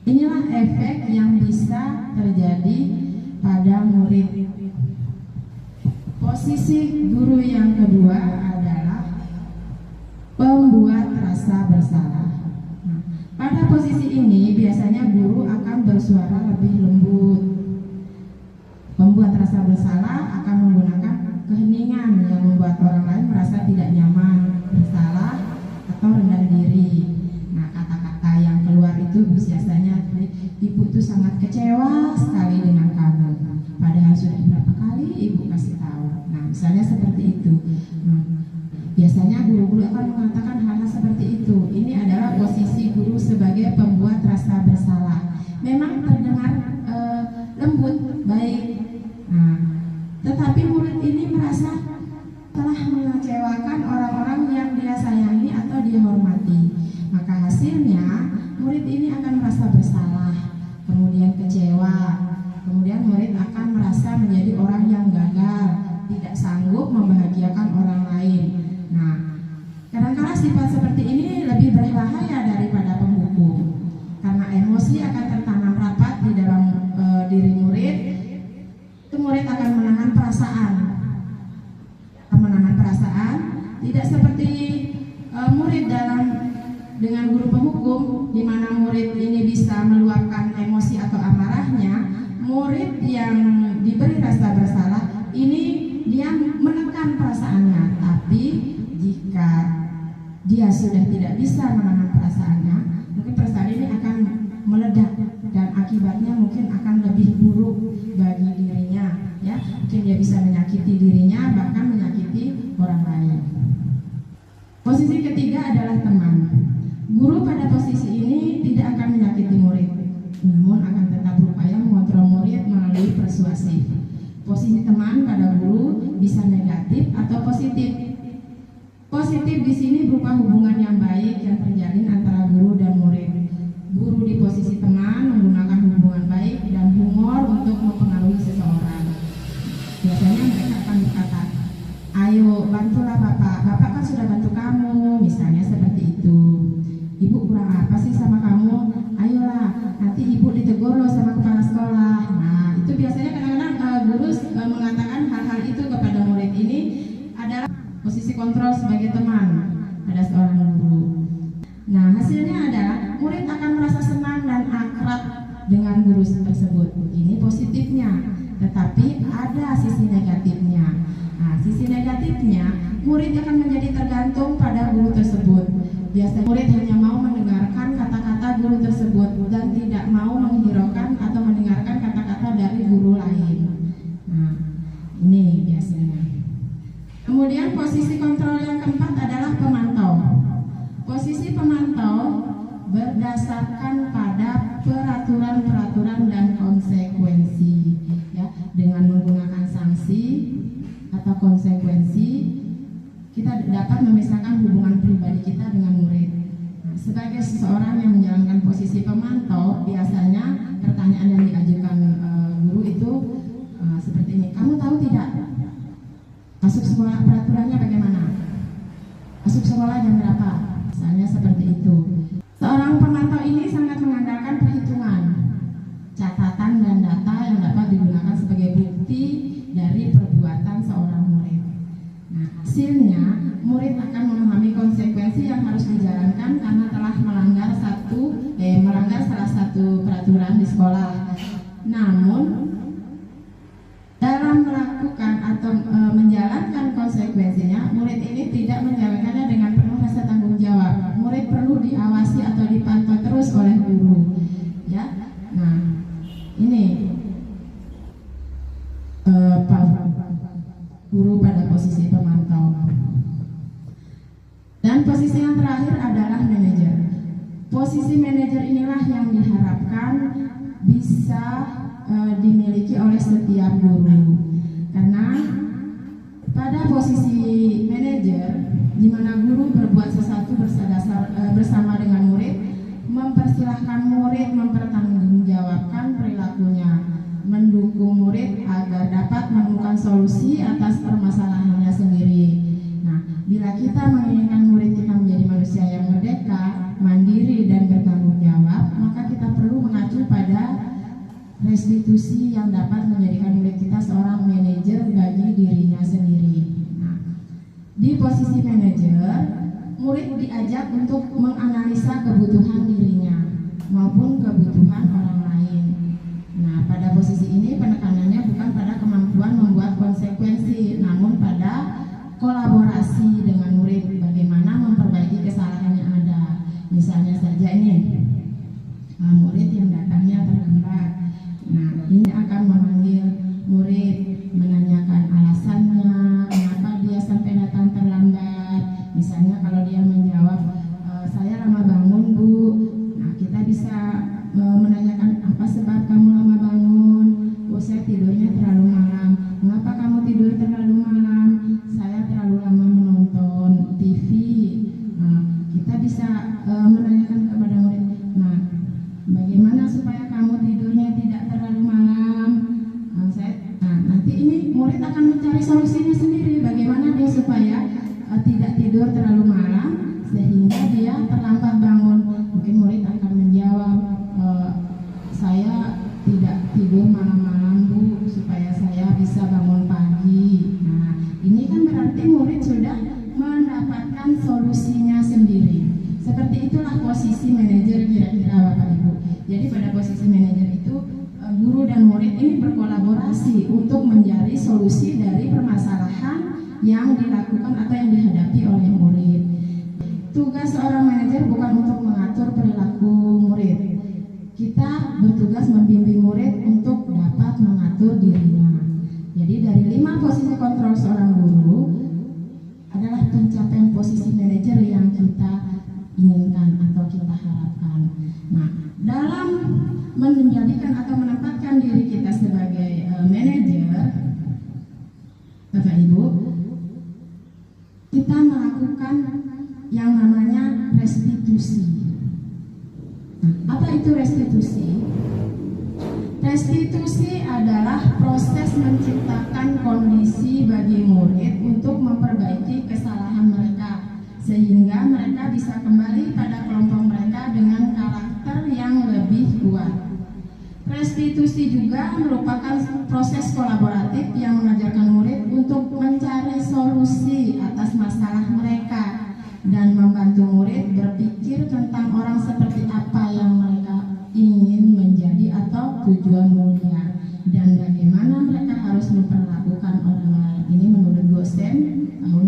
inilah efek yang bisa terjadi pada murid. Posisi guru yang kedua adalah pembuat rasa bersalah. Nah, pada posisi ini biasanya guru akan bersuara lebih lembut. Pembuat rasa bersalah akan menggunakan keheningan yang membuat orang lain merasa tidak nyaman, bersalah, atau rendah diri. Nah, kata-kata yang keluar itu biasanya, ibu itu sangat kecewa sekali dengan kamu, padahal sudah berapa kali ibu kasih tahu. Nah, misalnya seperti itu. Biasanya guru-guru akan mengatakan hal-hal seperti itu. Ini adalah posisi guru sebagai pembuat rasa bersalah. Memang terdengar lembut, baik. Nah, tetapi murid ini merasa telah mengecewakan orang-orang yang dia sayangi atau dia hormati. Maka hasilnya murid ini akan merasa bersalah, kemudian kecewa, kemudian murid akan merasa menjadi orang yang gagal, tidak sanggup membahagiakan orang lain. Nah, kadang-kala sifat seperti ini lebih berbahaya daripada penghukum, karena emosi akan tertanam rapat di dalam diri murid. Itu murid akan menahan perasaan, tidak seperti murid dengan guru penghukum, di mana murid ini bisa meluapkan emosi atau amarahnya. Murid yang diberi rasa bersalah ini dia menekan perasaannya, tapi jika dia sudah tidak bisa menahan perasaannya, mungkin perasaan ini akan meledak dan akibatnya mungkin akan lebih buruk bagi dirinya, ya. Mungkin dia bisa menyakiti dirinya, bahkan menyakiti orang lain. Posisi ketiga adalah teman. Guru pada posisi ini tidak akan menyakiti murid, namun akan tetap berupaya mengontrol murid melalui persuasif. Posisi teman pada guru bisa negatif atau positif. Positif di sini berupa hubungan yang baik yang terjalin antara guru dan murid. Guru di posisi teman menggunakan hubungan baik dan humor untuk mempengaruhi seseorang. Biasanya mereka akan berkata, "Ayo bantulah Bapak, Bapak kan sudah bantu kamu," misalnya seperti itu. "Ibu kurang apa sih sama kamu? Ayolah, nanti ibu ditegur loh sama kepala sekolah." Nah, itu biasanya kadang-kadang guru mengatakan hal-hal itu kepada murid. Ini adalah posisi kontrol sebagai teman pada seorang guru. Nah, hasilnya adalah murid akan merasa senang dan akrab dengan guru tersebut. Ini positifnya, tetapi ada sisi negatifnya. Nah, sisi negatifnya, murid akan menjadi tergantung pada guru tersebut. Biasanya murid hanya mau mendengarkan kata-kata guru tersebut dan tidak mau menghiraukan atau mendengarkan kata-kata dari guru lain. Nah, ini biasanya. Kemudian posisi kontrol yang keempat adalah pemantau. Posisi pemantau berdasarkan pada peraturan-peraturan dan konsekuensi, ya, dengan menggunakan sanksi atau konsekuensi kita dapat memisahkan hubungan pribadi kita dengan murid. Nah, sebagai seseorang yang menjalankan posisi pemantau, biasanya pertanyaan yang diajukan guru itu seperti ini: "Kamu tahu tidak masuk sekolah peraturannya bagaimana? Masuk sekolah jam berapa?" Misalnya seperti itu. Seorang pemantau ini sangat mengandalkan perhitungan, catatan dan data yang dapat digunakan sebagai bukti dari perbuatan seorang murid. Nah, hasilnya murid akan memahami konsekuensi yang harus dijalankan karena telah melanggar salah satu peraturan di sekolah. Namun dalam melakukan atau menjalankan konsekuensinya, murid ini tidak menjalankannya dengan penuh rasa tanggung jawab. Murid perlu diawasi atau dipantau terus oleh guru, ya. Nah, ini guru pada posisi pemantau. Dan posisi yang terakhir adalah manajer. Posisi manajer inilah yang diharapkan bisa dimiliki oleh setiap guru, karena pada posisi manajer, di mana guru berbuat sesuatu bersama dengan murid, mempersilahkan murid mempertanggungjawabkan perilakunya, mendukung murid agar dapat menemukan solusi atas permasalahannya sendiri. Nah, bila kita menginginkan murid kita menjadi manusia yang merdeka, mandiri dan bertanggung jawab, maka kita perlu mengacu pada restitusi yang dapat menjadikan murid kita seorang manajer bagi dirinya sendiri. Nah, di posisi manajer, murid diajak untuk menganalisa kebutuhan dirinya maupun kebutuhan orang lain. Nah, pada posisi ini penekanannya bukan pada kemampuan membuat konsekuensi, namun pada kolaborasi dengan murid, bagaimana memperbaiki kesalahan yang ada. Misalnya saja ini, murid yang datangnya terlambat. Nah, ini akan memanggil murid, menanyakan alasannya, kenapa dia sampai datang terlambat. Misalnya kalau dia menjawab, "Saya lama bangun, Bu." Nah, kita bisa menanyakan, "Apa sebab kamu lama bangun?" "Oh, saya tidurnya terlalu malam." "Mengapa kamu tidur terlalu malam?" "Saya terlalu lama menonton TV." Nah, kita bisa menanyakan kepada murid, "Nah, bagaimana supaya kamu tidurnya tidak terlalu malam?" Nanti ini murid akan mencari solusinya sendiri, bagaimana dia supaya tidak tidur terlalu malam sehingga dia terlambat bangun. Mungkin murid akan menjawab, saya tidak tidur malam-malam Bu, supaya saya bisa bangun pagi. Nah, ini kan berarti murid sudah mendapatkan solusinya sendiri. Seperti itulah posisi manajer kira-kira Bapak Ibu. Jadi pada posisi manajer itu guru dan murid ini berkolaborasi untuk mencari solusi dari permasalahan yang dilakukan atau yang dihadapi oleh murid. Tugas seorang manajer bukan untuk mengatur perilaku murid. Kita bertugas membimbing murid untuk dapat mengatur dirinya. Jadi dari 5 posisi kontrol seorang guru adalah pencapaian posisi manajer yang kita inginkan atau kita harapkan. Nah, dalam menjadikan atau menempatkan diri kita sebagai manajer, Bapak Ibu, kita melakukan yang namanya restitusi. Nah, apa itu restitusi? Restitusi adalah proses menciptakan kondisi bagi murid untuk memperbaiki kesalahan mereka, sehingga mereka bisa kembali pada kelompok mereka dengan karakter yang lebih kuat. Restitusi juga merupakan proses kolaboratif yang mengajarkan murid untuk mencari solusi atas masalah mereka dan membantu murid berpikir tentang orang seperti apa yang mereka ingin menjadi atau tujuan mulia dan bagaimana mereka harus memperlakukan orang lain. Ini menurut Gosen tahun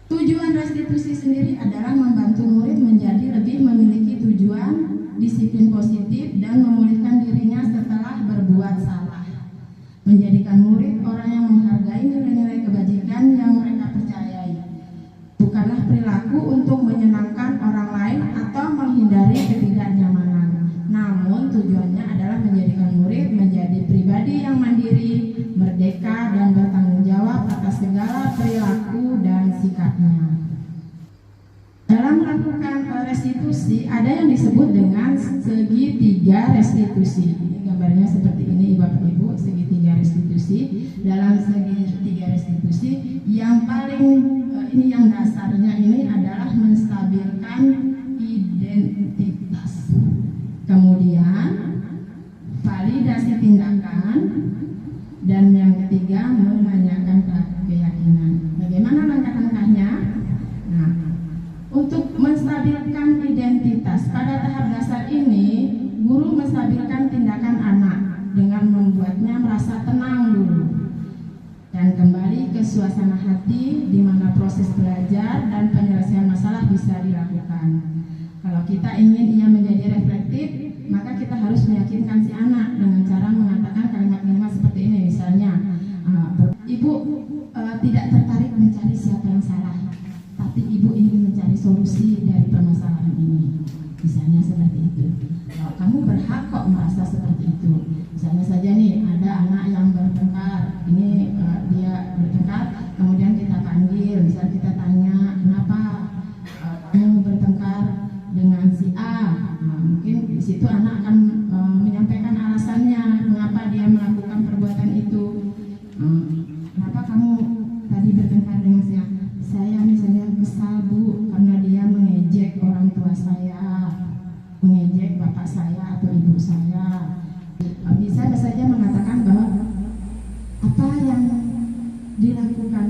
2004. Tujuan restitusi sendiri adalah membantu murid menjadi lebih memiliki tujuan, disiplin positif, dan memulihkan dirinya setelah berbuat salah. Menjadikan murid orang yang menghargai nilai-nilai kebajikan yang mereka percayai. Bukanlah perilaku untuk menyenangkan orang lain atau menghindari ketidaknyamanan. Namun tujuannya adalah menjadikan murid menjadi pribadi yang mandiri, merdeka, dan bertanggung jawab atas segala perilaku dan sikapnya. Dalam melakukan restitusi ada yang disebut dengan segitiga restitusi. Ini gambarnya seperti ini Bapak Ibu, segitiga restitusi. Dalam segitiga restitusi yang paling ini yang dasarnya ini adalah menstabilkan identitas. Kemudian validasi tindakan, dan yang ketiga menanyakan keyakinan. Bagaimana langkah-langkahnya? Nah, untuk menstabilkan identitas pada tahap dasar ini, guru menstabilkan tindakan anak dengan membuatnya merasa tenang dulu dan kembali ke suasana hati di mana proses belajar dan penyelesaian masalah bisa dilakukan. Kalau kita ingin ia menjadi reflektif, maka kita harus meyakinkan si anak dengan cara mengatakan kalimat-kalimat seperti ini. Misalnya, Ibu tidak tertarik mencari siapa yang salah, tapi Ibu ingin mencari solusi dari permasalahan ini. Misalnya seperti itu. Kamu berhak kok merasa seperti itu. Misalnya saja nih, ada anak yang bertengkar. Ini dia bertengkar, kemudian kita panggil. Misal kita tanya, kenapa kamu bertengkar dengan si A? Mungkin di situ anak akan menyampaikan alasannya mengapa dia melakukan perbuatan itu. Kenapa kamu tadi bertengkar dengan si A? Saya misalnya kesal Bu karena dia mengejek orang tua saya, mengejek bapak saya atau ibu saya. Bisa saja mengatakan bahwa apa yang dilakukan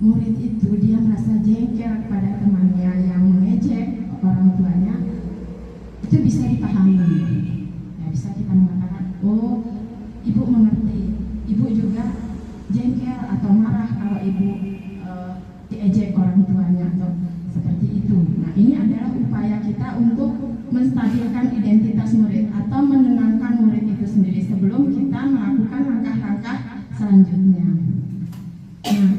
murid itu, dia merasa jengkel pada temannya yang mengejek orang tuanya, itu bisa dipahami. Ya, bisa kita mengatakan, oh ibu mengerti, ibu juga jengkel atau marah kalau ibu diejek orang tuanya atau seperti itu. Nah, ini adalah upaya kita untuk menstabilkan identitas murid atau menenangkan murid itu sendiri sebelum kita melakukan langkah-langkah selanjutnya. Nah,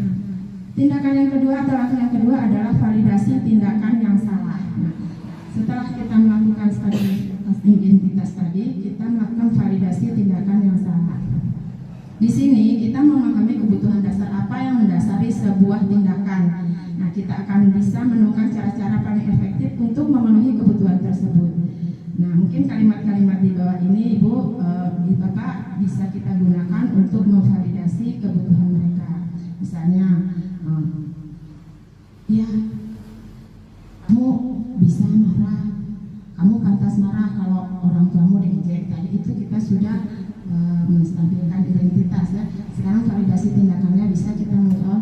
tindakan yang kedua atau langkah yang kedua adalah validasi tindakan yang salah. Nah, setelah kita melakukan studi identitas tadi, kita melakukan validasi tindakan yang salah. Di sini kita memahami kebutuhan dasar apa yang mendasari sebuah tindakan. Nah, kita akan bisa menemukan cara-cara paling efektif untuk memenuhi kebutuhan tersebut. Nah, mungkin kalimat-kalimat kalimat di bawah ini Ibu, Bapak bisa kita gunakan untuk memvalidasi kebutuhan mereka. Misalnya, ya kamu bisa marah, kamu pantas marah kalau orang tuamu diejek. Tadi itu kita sudah menstabilkan identitas ya. Sekarang validasi tindakannya bisa kita menjawab,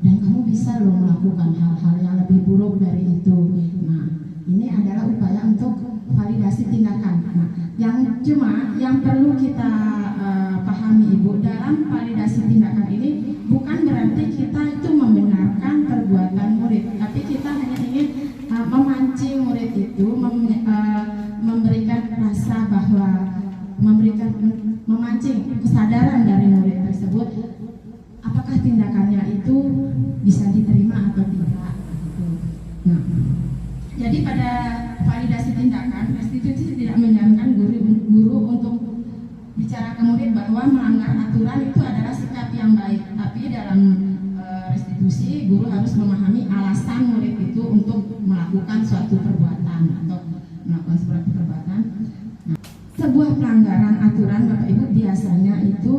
dan kamu bisa loh melakukan hal-hal yang lebih buruk dari itu. Nah, ini adalah upaya untuk validasi tindakan. Nah, yang perlu kita pahami Ibu, dalam validasi tindakan ini bukan berarti kita itu membenarkan perbuatan murid, tapi kita hanya ingin memancing murid itu, memberikan rasa bahwa memancing kesadaran dari murid tersebut, apakah tindakannya itu bisa diterima atau tidak. Nah, jadi pada validasi tindakan, restitusi tidak menyarankan guru untuk bicara ke murid bahwa melanggar aturan itu adalah sikap yang baik. Tapi dalam restitusi, guru harus memahami alasan murid itu untuk melakukan suatu perbuatan atau melakukan suatu perbuatan. Nah, sebuah pelanggaran aturan Bapak Ibu biasanya itu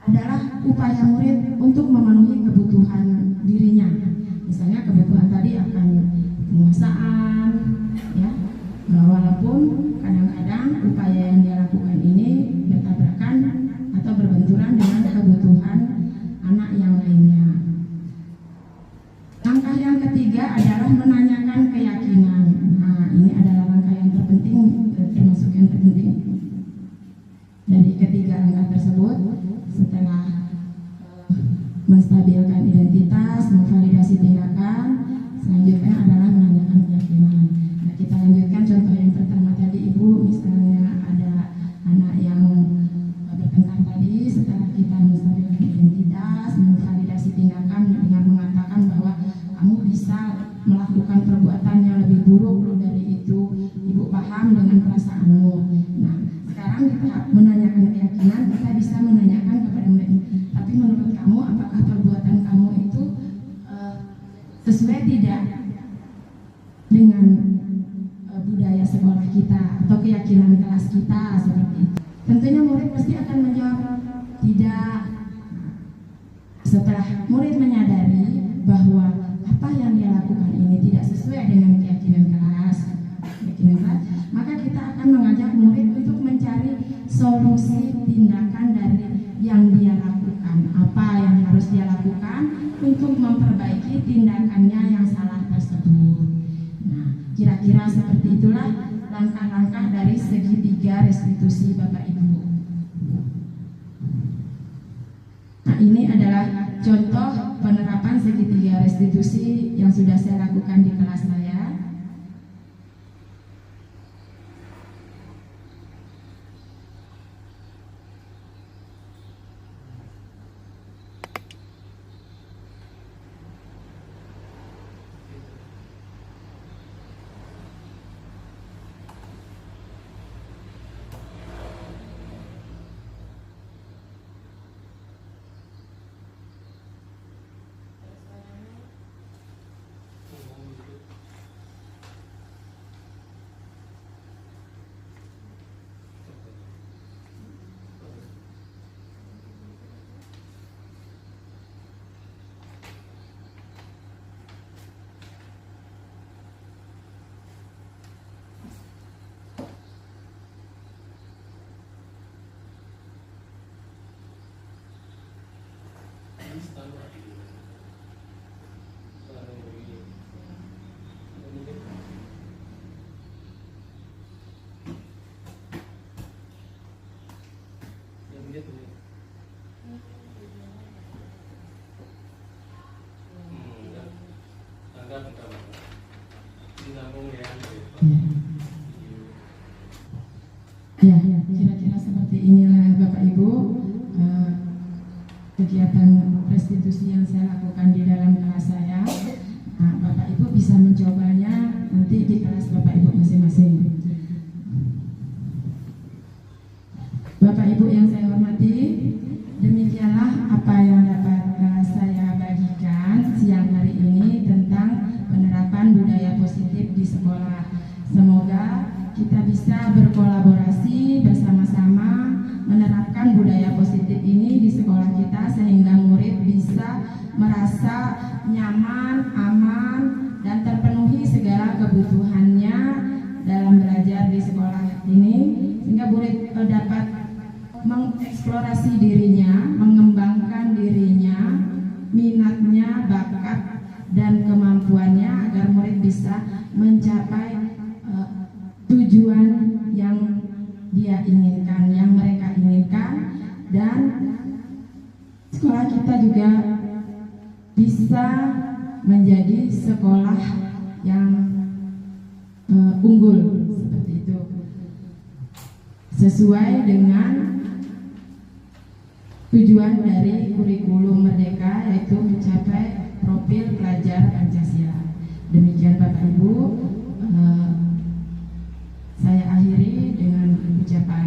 adalah upaya murid untuk memenuhi kebutuhan dirinya. Misalnya kebutuhan tadi akan penguasaan, ya. Walaupun kadang-kadang upaya yang dia lakukan ini bertabrakan atau berbenturan dengan kebutuhan anak yang lainnya. Langkah yang ketiga adalah menanyakan keyakinan. Nah, ini adalah langkah yang terpenting, termasuk yang terpenting dari ketiga langkah tersebut. Setelah menstabilkan identitas, memvalidasi tindakan, selanjutnya adalah menanyakan keyakinan. Nah, kita lanjutkan contoh yang pertama tadi Ibu, misalnya ada anak yang bertengkar tadi. Setelah kita menstabilkan identitas, memvalidasi tindakan dengan mengatakan bahwa kamu bisa melakukan perbuatan yang lebih buruk dari itu, Ibu paham dengan perasaanmu. Nah, sekarang kita menanyakan keyakinan, kita bisa menanyakan kepada mereka, tapi menurut kamu apakah perbuatan kamu itu sesuai tidak dengan budaya sekolah kita atau keyakinan kelas kita, seperti itu. Tentunya murid pasti akan menjawab tidak. Setelah murid menyadari bahwa apa yang dia lakukan ini tidak sesuai dengan keyakinan kelas, maka kita akan mengajak murid untuk mencari solusi tindakan dari yang dia lakukan. Apa yang harus dia lakukan untuk memperbaiki tindakannya yang salah tersebut. Nah, kira-kira seperti itulah langkah-langkah dari segitiga restitusi Bapak Ibu. Nah, ini adalah contoh penerapan segitiga restitusi yang sudah saya lakukan di kelas saya. Ya, kira-kira seperti inilah Bapak Ibu kegiatan restitusi yang saya lakukan di dalam kelas saya. Nah, Bapak Ibu bisa mencobanya nanti di kelas Bapak Ibu masing-masing. Bapak Ibu yang saya hormati, demikianlah apa yang dapat saya bagikan siang hari ini tentang penerapan budaya positif di sekolah. Semoga kita bisa berkolaborasi bersama-sama menerapkan budaya positif ini di sekolah kita sehingga murid bisa merasa nyaman, aman, dan terpenuhi segala kebutuhannya dalam belajar di sekolah ini, sehingga murid dapat mengeksplorasi dirinya, mengembangkan dirinya, minatnya, bakat, dan kemampuannya agar murid bisa mencapai tujuan yang dia inginkan, yang mereka inginkan, dan sekolah kita juga bisa menjadi sekolah yang unggul seperti itu, sesuai dengan tujuan dari kurikulum Merdeka, yaitu mencapai profil pelajar Pancasila. Demikian Bapak Ibu, saya akhiri dengan ucapan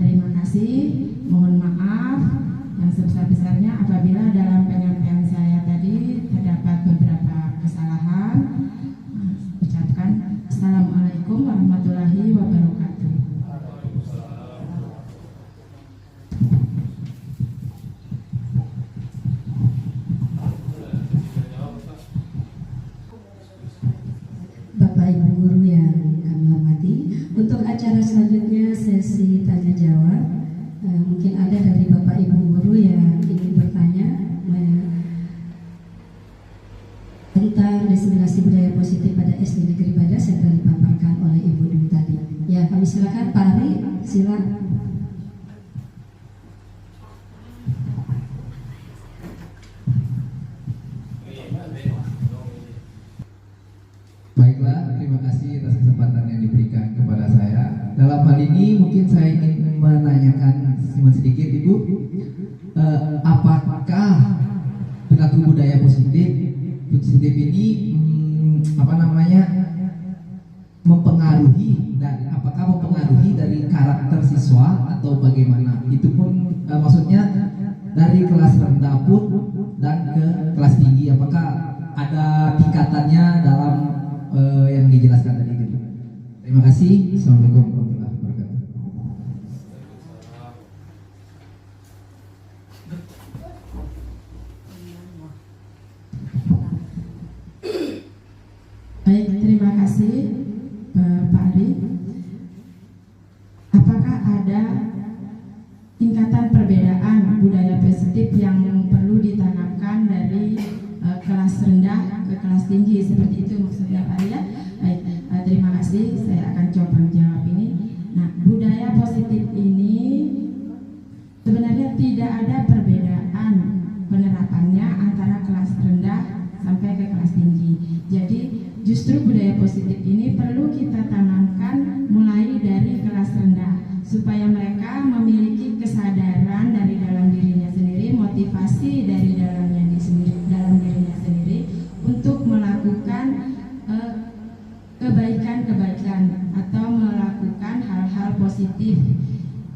terima kasih, mohon maaf yang sebesar-besarnya apabila dalam penyampaian saya tadi terdapat beberapa kesalahan. Ucapkan Assalamualaikum warahmatullahi wabarakatuh.
Bapak Ibu guru yang kami hormati, untuk acara selanjutnya sesi tanya jawab. Mungkin ada dari Bapak Ibu guru yang ingin bertanya tentang diseminasi budaya positif pada SD Negeri Badas yang telah dipaparkan oleh Ibu Dwi tadi. Ya, kami silakan Pak Ari, silakan.
Baiklah, terima kasih atas kesempatan yang diberikan kepada saya. Dalam hal ini mungkin saya ingin menanyakan sedikit Ibu, apakah perilaku budaya positif ini mempengaruhi, dan apakah mempengaruhi dari karakter siswa atau bagaimana? Itu pun maksudnya dari kelas rendah pun dan ke kelas tinggi, apakah ada tingkatannya dalam yang dijelaskan tadi itu? Terima kasih. Assalamualaikum warahmatullahi wabarakatuh.
Baik, terima kasih Pak Ari. Apakah ada tingkatan perbedaan budaya positif yang perlu ditanamkan dari kelas rendah ke kelas tinggi, seperti itu maksudnya Pak Ari ya? Baik, terima kasih, saya akan coba menjawab ini. Nah, budaya positif ini sebenarnya tidak ada perbedaan penerapannya antara kelas rendah sampai ke kelas tinggi. Jadi justru budaya positif ini perlu kita tanamkan mulai dari kelas rendah, supaya mereka memiliki kesadaran dari dalam dirinya sendiri, motivasi dari dalam dirinya sendiri untuk melakukan kebaikan-kebaikan atau melakukan hal-hal positif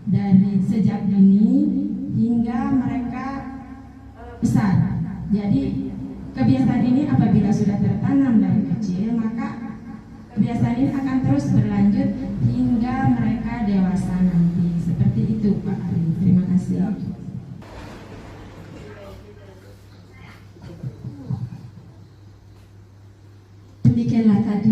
dari sejak dini hingga mereka besar. Jadi kebiasaan ini apabila sudah tertanam dari kecil, maka kebiasaan ini akan terus berlanjut hingga mereka dewasa nanti. Seperti itu Pak Ari. Terima kasih.
Demikianlah tadi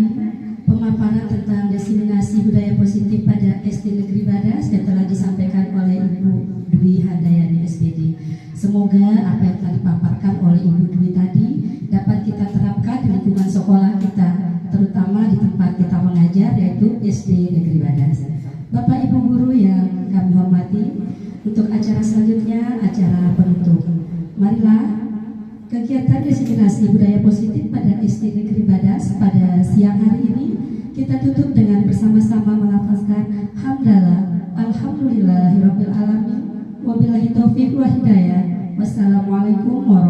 pemaparan tentang diseminasi budaya positif pada SD Negeri Badas yang telah disampaikan oleh Ibu Dwi Handayani SPD. Semoga apa yang telah dipaparkan oleh Ibu Dwi tadi dapat kita terapkan di lingkungan sekolah kita, terutama di tempat kita mengajar, yaitu SD Negeri Badas. Bapak Ibu guru yang kami hormati, untuk acara selanjutnya, acara penutup. Marilah kegiatan diseminasi budaya positif pada SD Negeri Badas pada siang hari ini kita tutup dengan bersama-sama melafazkan hamdalah, alhamdulillahirabbil alamin, wabillahi taufiq wa hidayah. Wassalamualaikum warahmatullahi wabarakatuh.